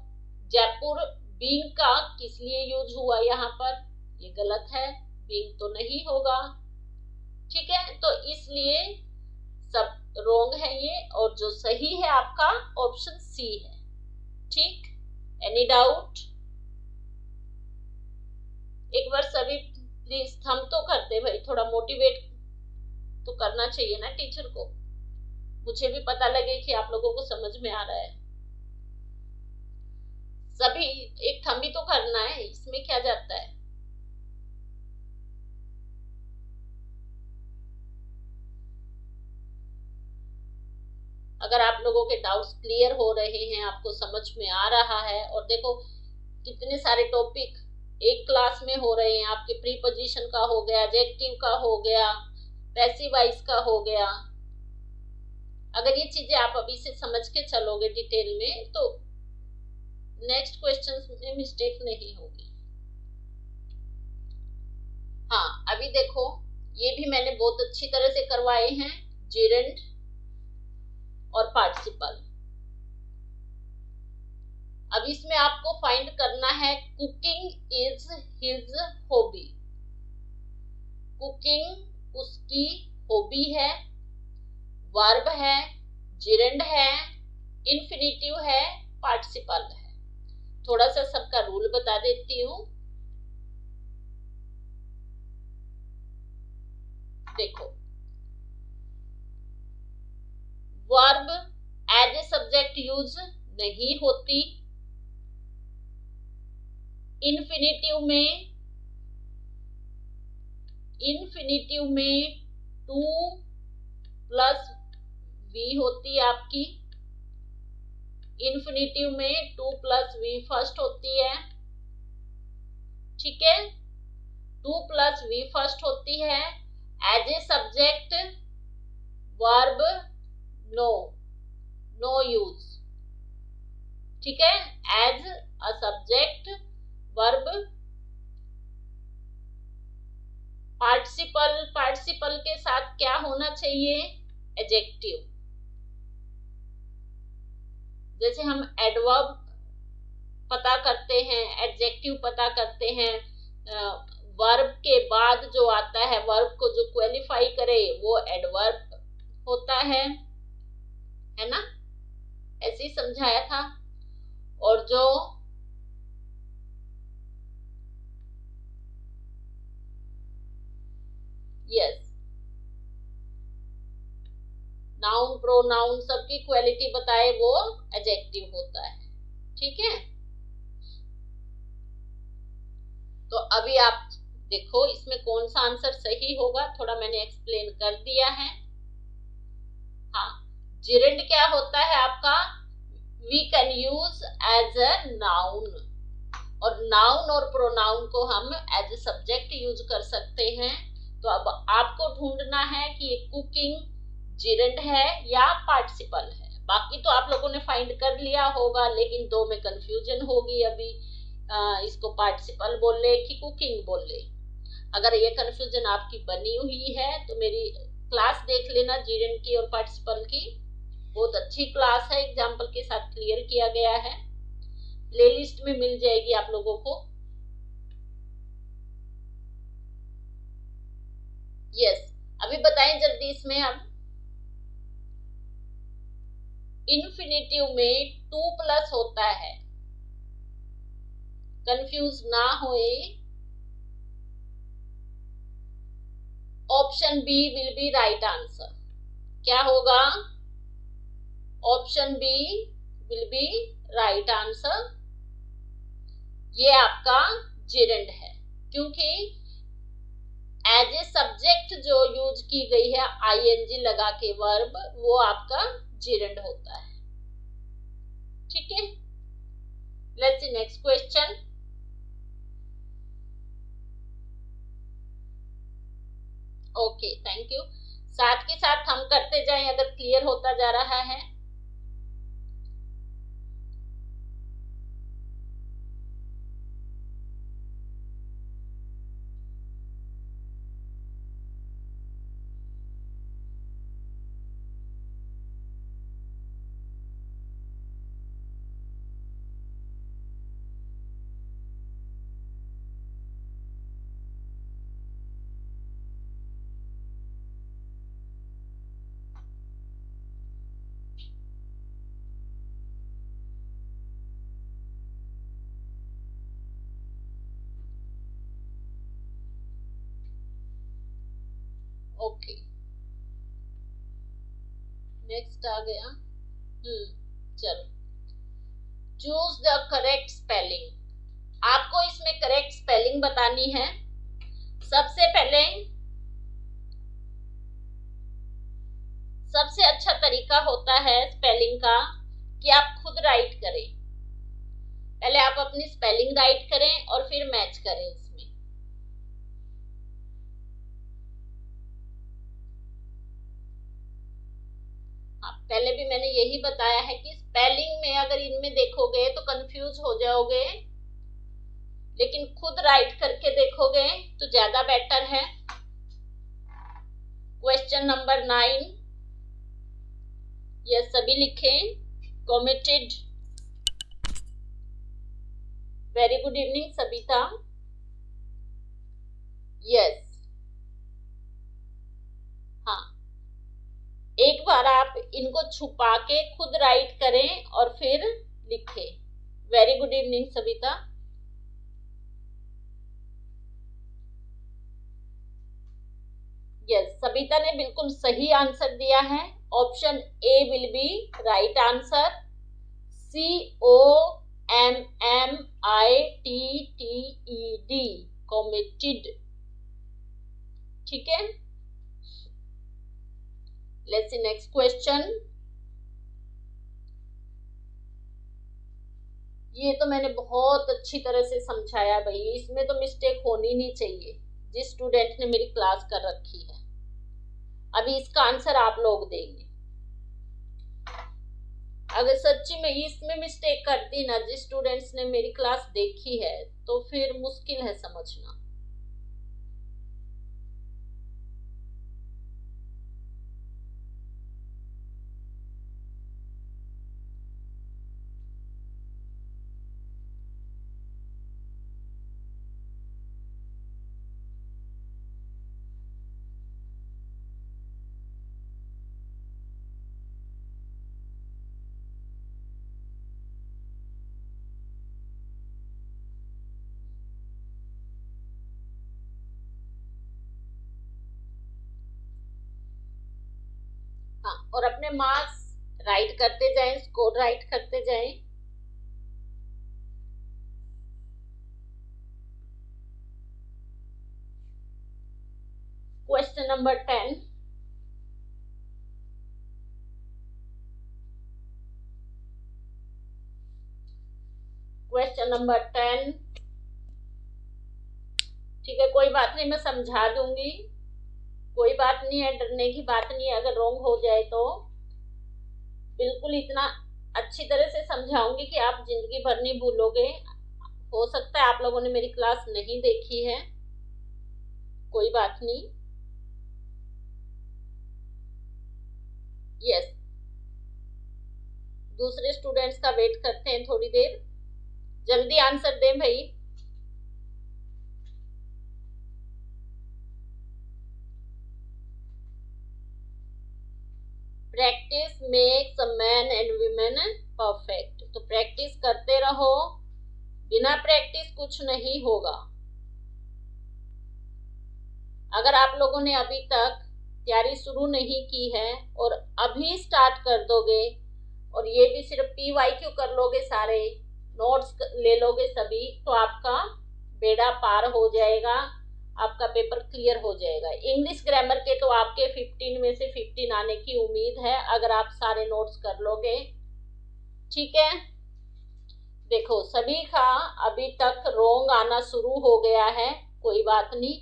जयपुर बीइंग का किस लिए यूज हुआ यहाँ पर? ये गलत है, बीइंग तो नहीं होगा। ठीक है, तो इसलिए सब रॉन्ग है ये, और जो सही है आपका ऑप्शन सी है। ठीक, एनी डाउट? एक बार सभी प्लीज थम तो करते भाई, थोड़ा मोटिवेट तो करना चाहिए ना टीचर को, मुझे भी पता लगे कि आप लोगों को समझ में आ रहा है। सभी एक थम भी तो करना है, इसमें क्या जाता है। अगर आप लोगों के डाउट्स क्लियर हो रहे हैं, आपको समझ में आ रहा है, और देखो कितने सारे टॉपिक एक क्लास में हो रहे हैं आपके। प्रीपोजिशन का हो गया, एडजेक्टिव का हो गया, पैसिव वॉइस का हो गया। अगर ये चीजें आप अभी से समझ के चलोगे डिटेल में तो नेक्स्ट क्वेश्चन में मिस्टेक नहीं होगी। हाँ, अभी देखो ये भी मैंने बहुत अच्छी तरह से करवाए हैं, जिरेंड और पार्टिसिपल। अब इसमें आपको फाइंड करना है cooking is his hobby. Cooking उसकी हॉबी है, वर्ब है, जिरेंड है, इंफिनिटिव है, पार्टिसिपल है। थोड़ा सा सबका रूल बता देती हूँ। देखो, verb as a subject use नहीं होती। इन्फिनिटिव में टू प्लस वी होती है आपकी। इन्फिनिटिव में टू प्लस वी फर्स्ट होती है, ठीक है। टू प्लस वी फर्स्ट होती है। As a subject verb no use, ठीक है। As a subject verb. Participle के साथ क्या होना चाहिए? एडजेक्टिव। जैसे हम एडवर्ब पता करते हैं, एडजेक्टिव पता करते हैं, वर्ब के बाद जो आता है, वर्ब को जो क्वालिफाई करे वो एडवर्ब होता है ना। ऐसे ही समझाया था। और जो नाउन प्रोनाउन सबकी क्वालिटी बताए वो एडजेक्टिव होता है, ठीक है। तो अभी आप देखो इसमें कौन सा आंसर सही होगा, थोड़ा मैंने एक्सप्लेन कर दिया है। हाँ, जिरेंड क्या होता है आपका? We can use as a noun, और नाउन और प्रोनाउन को हम एज अ सब्जेक्ट यूज कर सकते हैं। तो अब आपको ढूंढना है कि कुकिंग जिरेंड है या पार्टिसिपल है। बाकी तो आप लोगों ने फाइंड कर लिया होगा, लेकिन दो में कंफ्यूजन होगी अभी। इसको पार्टिसिपल बोल ले कि कुकिंग बोल ले। अगर ये कंफ्यूजन आपकी बनी हुई है तो मेरी क्लास देख लेना, जिरेंड की और पार्टिसिपल की। बहुत अच्छी क्लास है, एग्जाम्पल के साथ क्लियर किया गया है। प्लेलिस्ट में मिल जाएगी आप लोगों को। यस, अभी बताएं जल्दी इसमें। अब इन्फिनिटिव में टू प्लस होता है, कंफ्यूज ना होए। Option B will be right answer. क्या होगा? Option B will be right answer. ये आपका जिरेंड है, क्योंकि एज ए सब्जेक्ट जो यूज की गई है आईएनजी लगा के वर्ब, वो आपका जिरेंड होता है, ठीक है। Let's see next question. Okay, thank you. साथ के साथ हम करते जाएं अगर क्लियर होता जा रहा है। ओके, नेक्स्ट आ गया। चलो, चूज द करेक्ट स्पेलिंग। आपको इसमें करेक्ट स्पेलिंग बतानी है। सबसे अच्छा तरीका होता है स्पेलिंग का कि आप खुद राइट करें। पहले आप अपनी स्पेलिंग राइट करें और फिर मैच करें इसमें। पहले भी मैंने यही बताया है कि स्पेलिंग में अगर इनमें देखोगे तो कंफ्यूज हो जाओगे, लेकिन खुद राइट करके देखोगे तो ज्यादा बेटर है। क्वेश्चन नंबर 9, ये सभी लिखें। Committed. Very good evening Sabita. Yes, हाँ, एक बार आप इनको छुपा के खुद राइट करें और फिर लिखें। Very good evening Sabita. Yes, Sabita ने बिल्कुल सही आंसर दिया है। Option A will be right answer. COMMITTED, committed. ठीक है, लेट्स सी नेक्स्ट क्वेश्चन। ये तो मैंने बहुत अच्छी तरह से समझाया भाई, इसमें तो मिस्टेक होनी नहीं चाहिए जिस स्टूडेंट ने मेरी क्लास कर रखी है। अभी इसका आंसर आप लोग देंगे। अगर सच्ची में इसमें मिस्टेक करती ना जिस स्टूडेंट्स ने मेरी क्लास देखी है, तो फिर मुश्किल है समझना। हाँ, और अपने मार्क्स राइट करते जाएं, स्कोर राइट करते जाएं। Question number 10, question number 10। ठीक है, कोई बात नहीं, मैं समझा दूंगी, कोई बात नहीं है, डरने की बात नहीं है। अगर रॉन्ग हो जाए तो बिल्कुल इतना अच्छी तरह से समझाऊंगी कि आप जिंदगी भर नहीं भूलोगे। हो सकता है आप लोगों ने मेरी क्लास नहीं देखी है, कोई बात नहीं। यस, दूसरे स्टूडेंट्स का वेट करते हैं थोड़ी देर, जल्दी आंसर दें भाई। Practice makes a man and women perfect. तो प्रैक्टिस करते रहो, बिना प्रैक्टिस कुछ नहीं होगा। अगर आप लोगों ने अभी तक तैयारी शुरू नहीं की है और अभी स्टार्ट कर दोगे, और ये भी सिर्फ PYQ कर लोगे, सारे नोट्स ले लोगे सभी, तो आपका बेड़ा पार हो जाएगा, आपका पेपर क्लियर हो जाएगा। इंग्लिश ग्रामर के तो आपके 15 में से 15 आने की उम्मीद है अगर आप सारे नोट्स कर लोगे। ठीक है, देखो सभी का अभी तक रोंग आना शुरू हो गया है, कोई बात नहीं।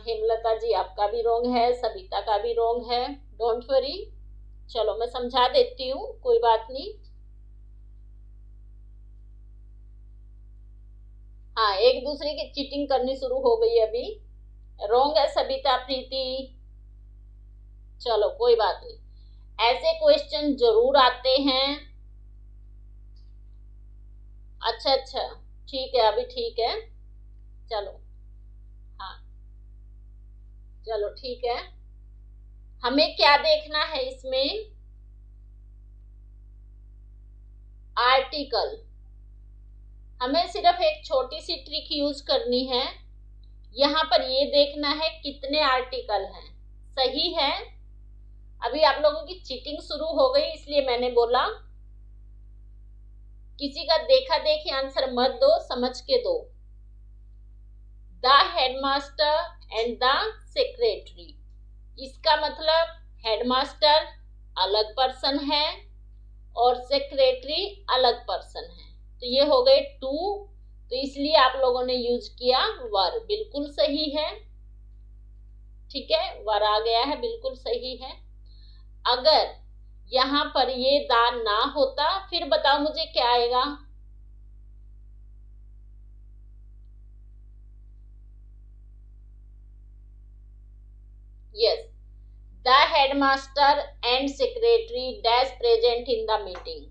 हेमलता जी आपका भी रोंग है, सबिता का भी रोंग है, डोंट वरी। चलो मैं समझा देती हूँ, कोई बात नहीं। हाँ, एक दूसरे की चीटिंग करनी शुरू हो गई अभी। रोंग है सबिता, प्रीति। चलो कोई बात नहीं, ऐसे क्वेश्चन जरूर आते हैं। अच्छा, ठीक है, अभी ठीक है। चलो, हाँ, चलो ठीक है। हमें क्या देखना है इसमें? आर्टिकल। हमें सिर्फ एक छोटी सी ट्रिक यूज करनी है। यहाँ पर ये देखना है कितने आर्टिकल हैं। सही है, अभी आप लोगों की चीटिंग शुरू हो गई, इसलिए मैंने बोला किसी का देखा देखी आंसर मत दो, समझ के दो। The headmaster and the secretary, इसका मतलब हेडमास्टर अलग पर्सन है और सेक्रेटरी अलग पर्सन है, तो ये हो गए 2, तो इसलिए आप लोगों ने यूज किया वर। बिल्कुल सही है, ठीक है, वर आ गया है, बिल्कुल सही है। अगर यहां पर ये दा ना होता, फिर बताओ मुझे क्या आएगा? Yes, the headmaster and secretary dash present in the meeting.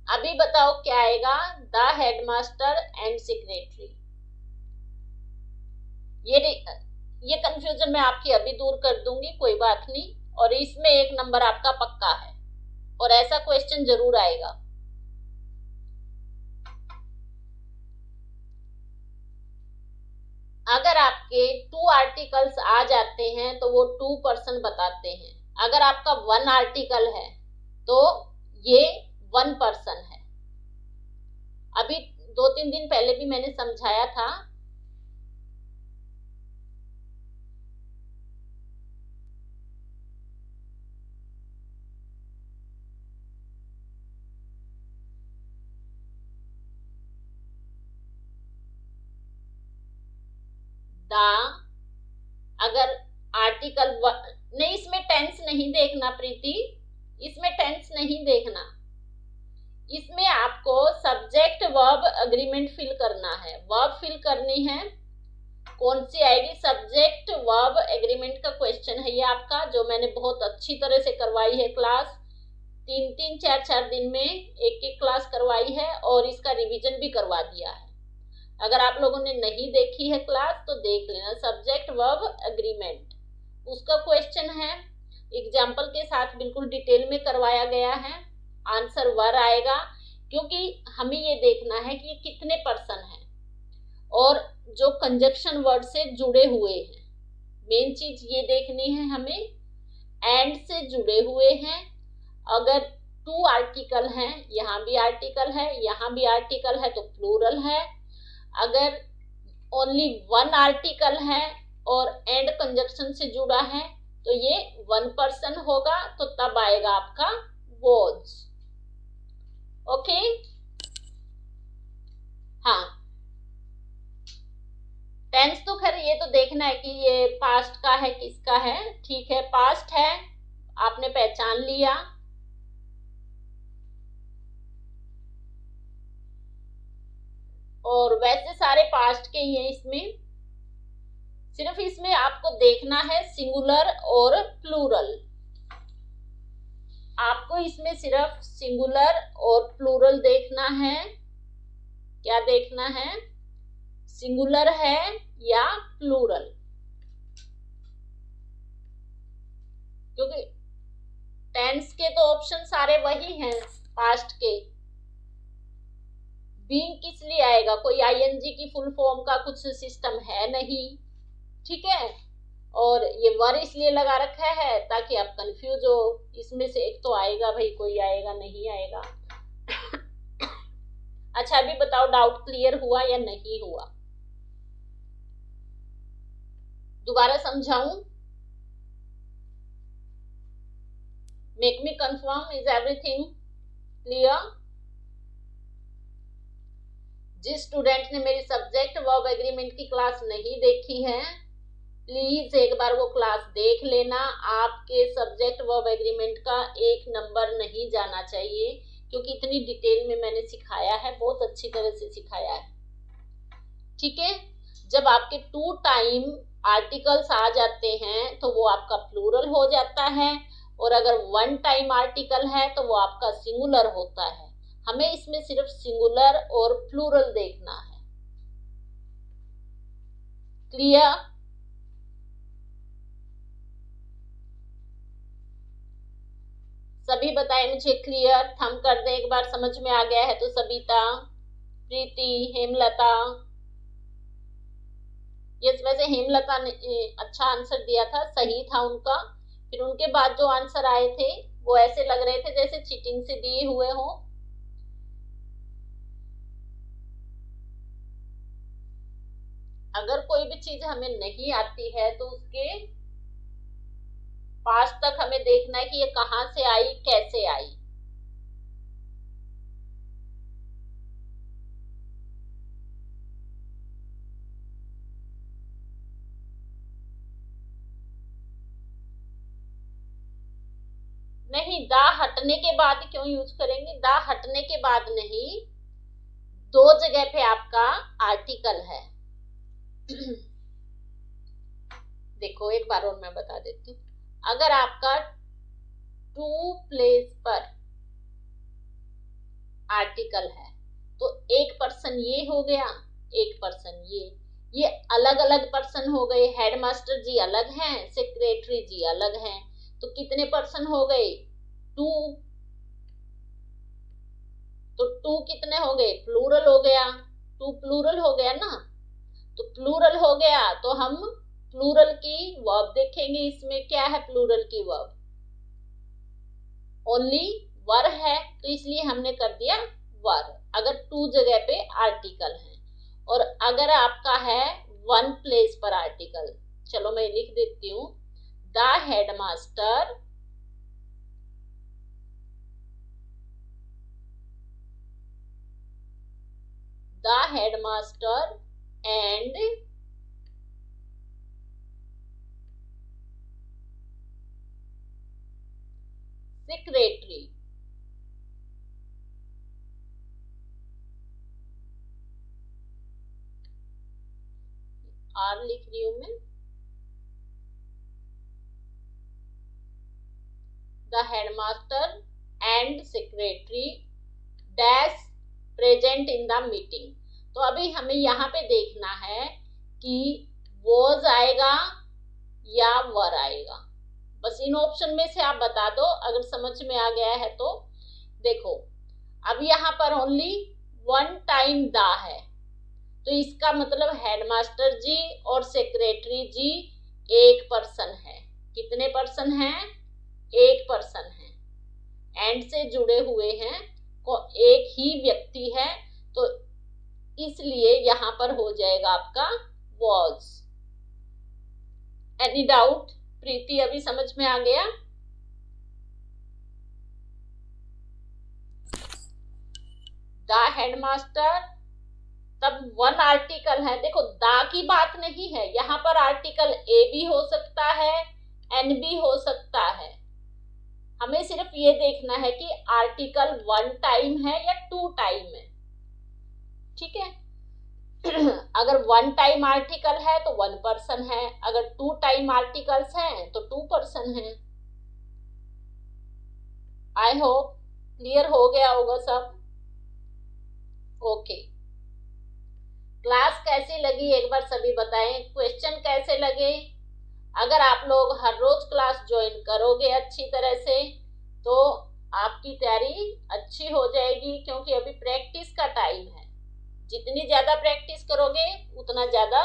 अभी बताओ क्या आएगा, द हेडमास्टर एंड सेक्रेटरी। ये कंफ्यूजन मैं आपकी अभी दूर कर दूंगी, कोई बात नहीं। और इसमें 1 नंबर आपका पक्का है, और ऐसा क्वेश्चन जरूर आएगा। अगर आपके 2 आर्टिकल्स आ जाते हैं तो वो 2 पर्सन बताते हैं। अगर आपका 1 आर्टिकल है तो ये 1 पर्सन है। अभी 2-3 दिन पहले भी मैंने समझाया था। अगर आर्टिकल नहीं, इसमें टेंस नहीं देखना प्रीति, इसमें टेंस नहीं देखना। इसमें आपको सब्जेक्ट वर्ब एग्रीमेंट फिल करना है। वर्ब फिल करनी है, कौन सी आएगी, सब्जेक्ट वर्ब एग्रीमेंट का क्वेश्चन है ये आपका, जो मैंने बहुत अच्छी तरह से करवाई है क्लास। 3-3, 4-4 दिन में एक क्लास करवाई है, और इसका रिवीजन भी करवा दिया है। अगर आप लोगों ने नहीं देखी है क्लास तो देख लेना। सब्जेक्ट वर्ब एग्रीमेंट उसका क्वेश्चन है, एग्जाम्पल के साथ बिल्कुल डिटेल में करवाया गया है। आंसर वर आएगा, क्योंकि हमें ये देखना है कि ये कितने पर्सन हैं और जो कंजक्शन वर्ड से जुड़े हुए हैं। मेन चीज ये देखनी है हमें, एंड से जुड़े हुए हैं। अगर 2 आर्टिकल हैं, यहाँ भी आर्टिकल है, यहाँ भी आर्टिकल है, तो प्लूरल है। अगर ओनली 1 आर्टिकल है और एंड कंजक्शन से जुड़ा है तो ये 1 पर्सन होगा, तो तब आएगा आपका वॉज। ओके, हाँ। टेंस तो खैर ये तो देखना है कि ये पास्ट का है किसका है। ठीक है, पास्ट है, आपने पहचान लिया। और वैसे सारे पास्ट के ही हैं इसमें, सिर्फ इसमें आपको देखना है सिंगुलर और प्लूरल। आपको इसमें सिर्फ सिंगुलर और प्लूरल देखना है। क्या देखना है, सिंगुलर है या प्लूरल, क्योंकि टेंस के तो ऑप्शन सारे वही हैं पास्ट के। बीइंग किस लिए आएगा, कोई आईएनजी की फुल फॉर्म का कुछ सिस्टम है नहीं, ठीक है। और ये वर इसलिए लगा रखा है ताकि आप कंफ्यूज हो, इसमें से एक तो आएगा भाई, कोई आएगा नहीं आएगा। अच्छा, अभी बताओ डाउट क्लियर हुआ या नहीं हुआ, दोबारा समझाऊं? Make me confirm, is everything clear? जिस स्टूडेंट ने मेरी सब्जेक्ट वर्ब एग्रीमेंट की क्लास नहीं देखी है, प्लीज एक बार वो क्लास देख लेना। आपके सब्जेक्ट वर्ब एग्रीमेंट का 1 नंबर नहीं जाना चाहिए, क्योंकि इतनी डिटेल में मैंने सिखाया है, बहुत अच्छी तरह से सिखाया है। ठीक है, जब आपके 2 टाइम आर्टिकल्स आ जाते हैं तो वो आपका प्लूरल हो जाता है, और अगर 1 टाइम आर्टिकल है तो वो आपका सिंगुलर होता है। हमें इसमें सिर्फ सिंगुलर और प्लूरल देखना है। क्लियर? सभी बताएं मुझे क्लियर, थंब कर दें एक बार समझ में आ गया है तो। सबिता, प्रीति, हेमलता। यस, वैसे हेमलता ने अच्छा आंसर दिया था, सही था उनका। फिर उनके बाद जो आंसर आए थे वो ऐसे लग रहे थे जैसे चीटिंग से दिए हुए हों। अगर कोई भी चीज हमें नहीं आती है तो उसके पास्ट तक हमें देखना है कि ये कहां से आई, कैसे आई। नहीं, दा हटने के बाद क्यों यूज करेंगे, दा हटने के बाद नहीं, 2 जगह पे आपका आर्टिकल है। देखो एक बार और मैं बता देती हूँ, अगर आपका टू प्लेस पर आर्टिकल है तो एक पर्सन ये हो गया, एक पर्सन ये अलग अलग पर्सन हो गए। हेडमास्टर जी अलग हैं, सेक्रेटरी जी अलग हैं, तो कितने पर्सन हो गए? 2। तो 2 कितने हो गए? प्लूरल हो गया, 2 प्लूरल हो गया ना। तो प्लूरल हो गया तो हम प्लूरल की वर्ब देखेंगे। इसमें क्या है प्लूरल की वर्ब? ओनली वर है, तो इसलिए हमने कर दिया वर, अगर 2 जगह पे आर्टिकल है। और अगर आपका है 1 प्लेस पर आर्टिकल, चलो मैं लिख देती हूं, the headmaster and secretary are लिख रही हूं मैं, the headmaster and secretary dash present in the meeting. तो अभी हमें यहाँ पे देखना है कि वॉज आएगा या वर आएगा। बस इन ऑप्शन में से आप बता दो, अगर समझ में आ गया है तो। देखो अब यहाँ पर ओनली 1 टाइम द है, तो इसका मतलब हेडमास्टर जी और सेक्रेटरी जी एक पर्सन है। कितने पर्सन हैं? एक पर्सन है, एंड से जुड़े हुए हैं, एक ही व्यक्ति है, तो इसलिए यहां पर हो जाएगा आपका वॉज। Any doubt? प्रीति अभी समझ में आ गया? द हेडमास्टर, तब 1 आर्टिकल है। देखो दा की बात नहीं है यहाँ पर, आर्टिकल ए भी हो सकता है, एन भी हो सकता है। हमें सिर्फ ये देखना है कि आर्टिकल 1 टाइम है या 2 टाइम है, ठीक है। अगर 1 टाइम आर्टिकल है तो 1 पर्सन है, अगर 2 टाइम आर्टिकल्स हैं तो 2 पर्सन है। आई होप क्लियर हो गया होगा सब। ओके, क्लास कैसी लगी एक बार सभी बताएं, क्वेश्चन कैसे लगे। अगर आप लोग हर रोज क्लास ज्वाइन करोगे अच्छी तरह से तो आपकी तैयारी अच्छी हो जाएगी, क्योंकि अभी प्रैक्टिस का टाइम है। जितनी ज्यादा प्रैक्टिस करोगे उतना ज्यादा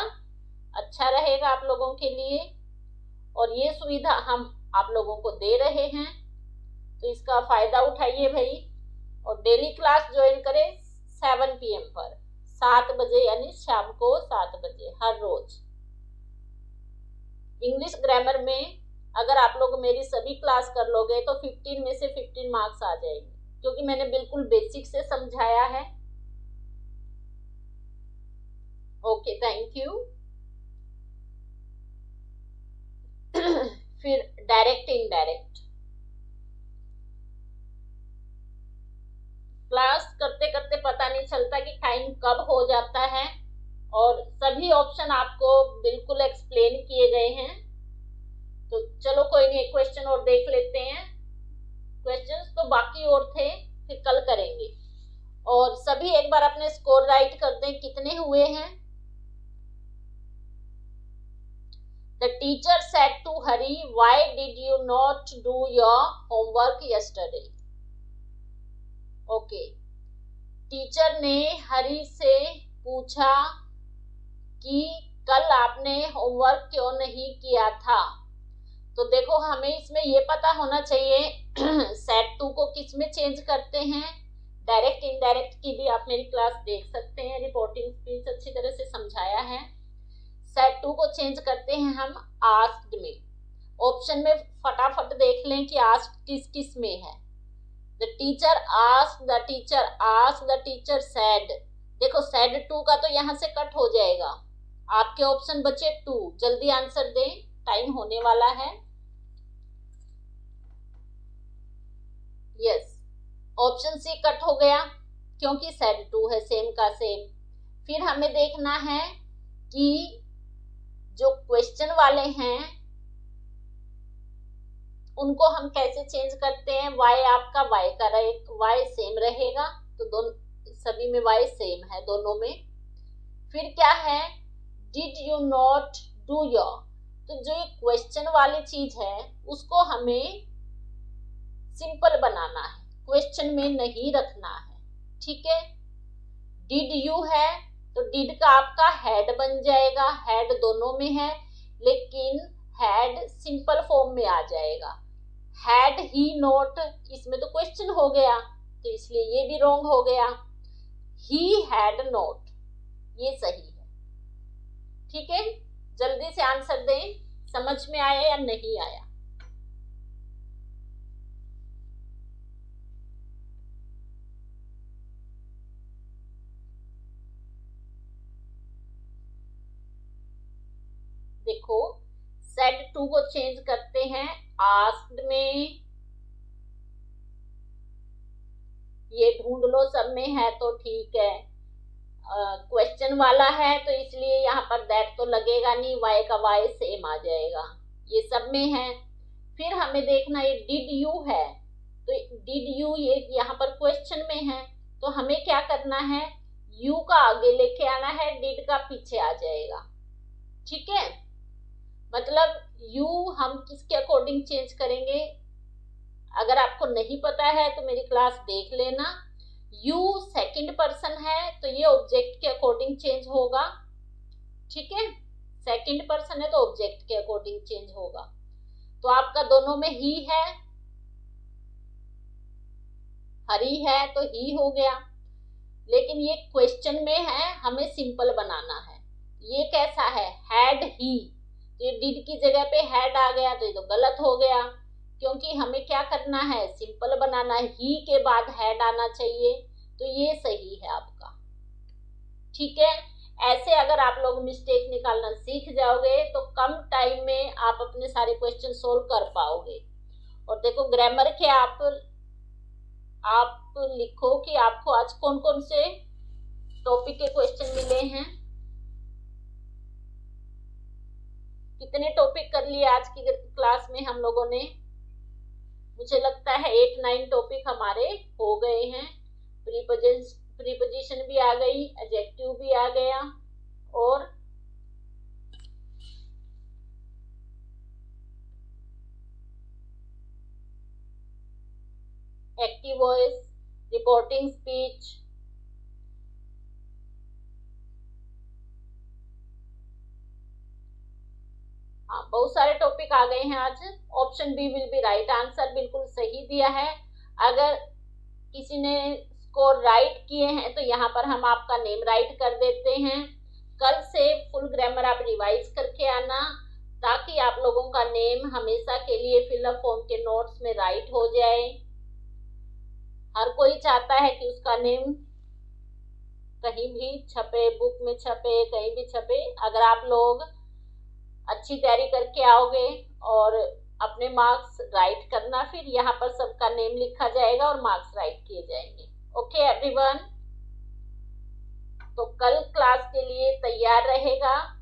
अच्छा रहेगा आप लोगों के लिए, और ये सुविधा हम आप लोगों को दे रहे हैं, तो इसका फायदा उठाइए भाई। और डेली क्लास ज्वाइन करें 7 PM पर, 7 बजे, यानी शाम को 7 बजे हर रोज। इंग्लिश ग्रामर में अगर आप लोग मेरी सभी क्लास कर लोगे तो 15 में से 15 मार्क्स आ जाएंगे, क्योंकि मैंने बिल्कुल बेसिक से समझाया है। Okay, thank you. फिर डायरेक्ट इनडायरेक्ट क्लास करते करते पता नहीं चलता कि टाइम कब हो जाता है, और सभी ऑप्शन आपको बिल्कुल एक्सप्लेन किए गए हैं। तो चलो कोई नहीं, एक क्वेश्चन और देख लेते हैं। क्वेश्चंस तो बाकी और थे, फिर कल करेंगे। और सभी एक बार अपने स्कोर राइट कर दें, कितने हुए हैं। The teacher said to Hari, "Why did you not do your homework yesterday?" Okay, teacher ने हरी से पूछा कि कल आपने होमवर्क क्यों नहीं किया था। तो देखो हमें इसमें ये पता होना चाहिए सेट टू को किस में चेंज करते हैं। डायरेक्ट इनडायरेक्ट की भी आप मेरी क्लास देख सकते हैं, रिपोर्टिंग स्पीच अच्छी तरह से समझाया है। सेट टू को चेंज करते हैं हम आस्क्ड में। ऑप्शन में फटाफट देख लें कि आस्क्ड किस किस में है। The teacher asked, the teacher asked, the teacher said. देखो सेड टू का तो यहां से कट हो जाएगा, आपके ऑप्शन बचे 2। जल्दी आंसर दें, टाइम होने वाला है। यस, ऑप्शन सी कट हो गया क्योंकि सेड टू है, सेम का सेम। फिर हमें देखना है कि जो क्वेश्चन वाले हैं उनको हम कैसे चेंज करते हैं, y आपका y का y सेम रहेगा, तो दोनों सभी में y सेम है दोनों में। फिर क्या है, did you not do your, तो जो ये क्वेश्चन वाली चीज है उसको हमें सिंपल बनाना है, क्वेश्चन में नहीं रखना है, ठीक है। डिड यू है तो डिड का आपका हैड बन जाएगा, हैड दोनों में है लेकिन हैड सिंपल फॉर्म में आ जाएगा। हैड ही नॉट, इसमें तो क्वेश्चन हो गया तो इसलिए ये भी रॉन्ग हो गया। ही हैड नॉट, ये सही है, ठीक है। जल्दी से आंसर दें, समझ में आया या नहीं आया। देखो सेड टू को चेंज करते हैं आस्क्ड में, ये ढूंढ लो सब में है तो ठीक है। क्वेश्चन वाला है तो इसलिए यहाँ पर दैट तो लगेगा नहीं, वाई का वाई सेम आ जाएगा, ये सब में है। फिर हमें देखना ये डिड यू है, तो डिड यू ये यहाँ पर क्वेश्चन में है तो हमें क्या करना है, यू का आगे लेके आना है, डिड का पीछे आ जाएगा, ठीक है। मतलब यू हम किसके अकॉर्डिंग चेंज करेंगे, अगर आपको नहीं पता है तो मेरी क्लास देख लेना। यू सेकंड पर्सन है तो ये ऑब्जेक्ट के अकॉर्डिंग चेंज होगा, ठीक है। सेकंड पर्सन है तो ऑब्जेक्ट के अकॉर्डिंग चेंज होगा, तो आपका दोनों में ही है, हरी है तो ही हो गया। लेकिन ये क्वेश्चन में है, हमें सिंपल बनाना है। ये कैसा है, हैड ही, तो ये डिड की जगह पे हैड आ गया तो ये तो गलत हो गया, क्योंकि हमें क्या करना है, सिंपल बनाना है, ही के बाद हैड आना चाहिए, तो ये सही है आपका, ठीक है। ऐसे अगर आप लोग मिस्टेक निकालना सीख जाओगे तो कम टाइम में आप अपने सारे क्वेश्चन सोल्व कर पाओगे। और देखो ग्रामर के आप लिखो कि आपको आज कौन कौन से टॉपिक के क्वेश्चन मिले हैं, कितने टॉपिक कर लिए आज की क्लास में हम लोगों ने। मुझे लगता है 8-9 टॉपिक हमारे हो गए हैं। प्रीपोजिशन भी आ गई, एडजेक्टिव भी आ गया, और एक्टिव वॉइस, रिपोर्टिंग स्पीच, हाँ बहुत सारे टॉपिक आ गए हैं आज। Option B will be right answer बिल्कुल सही दिया है। अगर किसी ने स्कोर राइट किए हैं तो यहाँ पर हम आपका नेम राइट कर देते हैं। कल से फुल ग्रामर आप रिवाइज करके आना, ताकि आप लोगों का नेम हमेशा के लिए फिलअप फॉर्म के नोट्स में राइट हो जाए। हर कोई चाहता है कि उसका नेम कहीं भी छपे, बुक में छपे, कहीं भी छपे। अगर आप लोग अच्छी तैयारी करके आओगे और अपने मार्क्स राइट करना, फिर यहाँ पर सबका नेम लिखा जाएगा और मार्क्स राइट किए जाएंगे। ओके एवरीवन, तो कल क्लास के लिए तैयार रहेगा।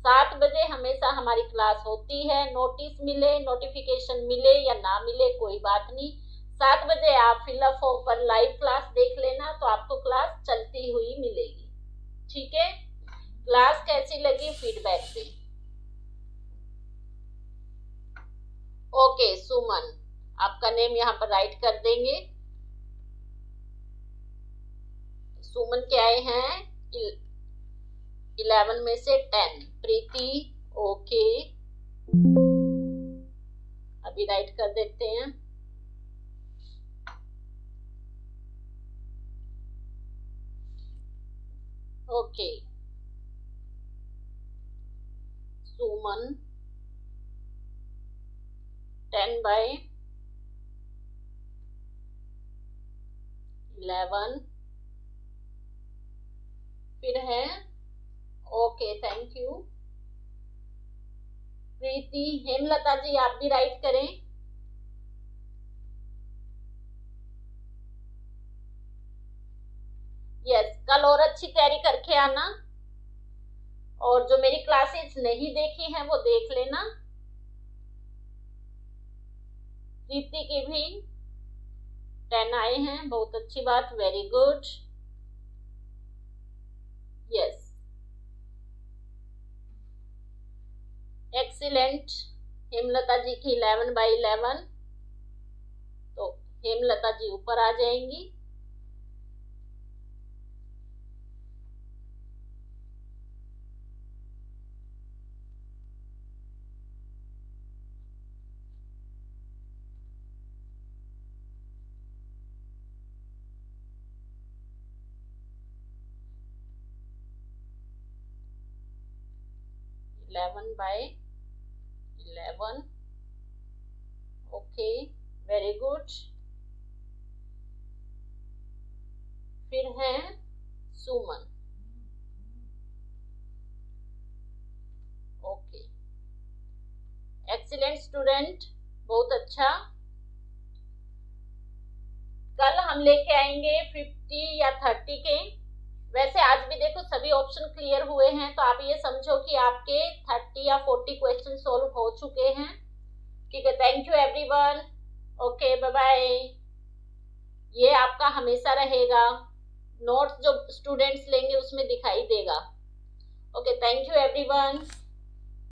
7 बजे हमेशा हमारी क्लास होती है। नोटिस मिले, नोटिफिकेशन मिले या ना मिले कोई बात नहीं, 7 बजे आप फिलअप फॉर्म पर लाइव क्लास देख लेना, तो आपको क्लास चलती हुई मिलेगी, ठीक है। क्लास कैसी लगी फीडबैक दें। ओके सुमन, आपका नेम यहाँ पर राइट कर देंगे। सुमन के आए हैं 11 में से 10। प्रीति ओके, अभी राइट कर देते हैं। ओके सुमन 10/11 फिर है। ओके थैंक यू प्रीति। हेमलता जी आप भी राइट करें। यस, कल और अच्छी तैयारी करके आना। और जो मेरी क्लासेस नहीं देखी हैं वो देख लेना। प्रीति की भी 10 आए हैं, बहुत अच्छी बात, very good, yes, excellent. Hemlata ji की 11/11, तो हेमलता जी ऊपर आ जाएंगी। Eleven by 11, okay, very good. फिर है सुमन, ओके, एक्सीलेंट स्टूडेंट, बहुत अच्छा। कल हम लेके आएंगे 50 या 30 के। वैसे आज भी देखो सभी ऑप्शन क्लियर हुए हैं, तो आप ये समझो कि आपके 30 या 40 क्वेश्चन सॉल्व हो चुके हैं। ठीक है, thank you everyone, okay, bye bye. ये आपका हमेशा रहेगा, नोट्स जो स्टूडेंट्स लेंगे उसमें दिखाई देगा। Okay, thank you everyone.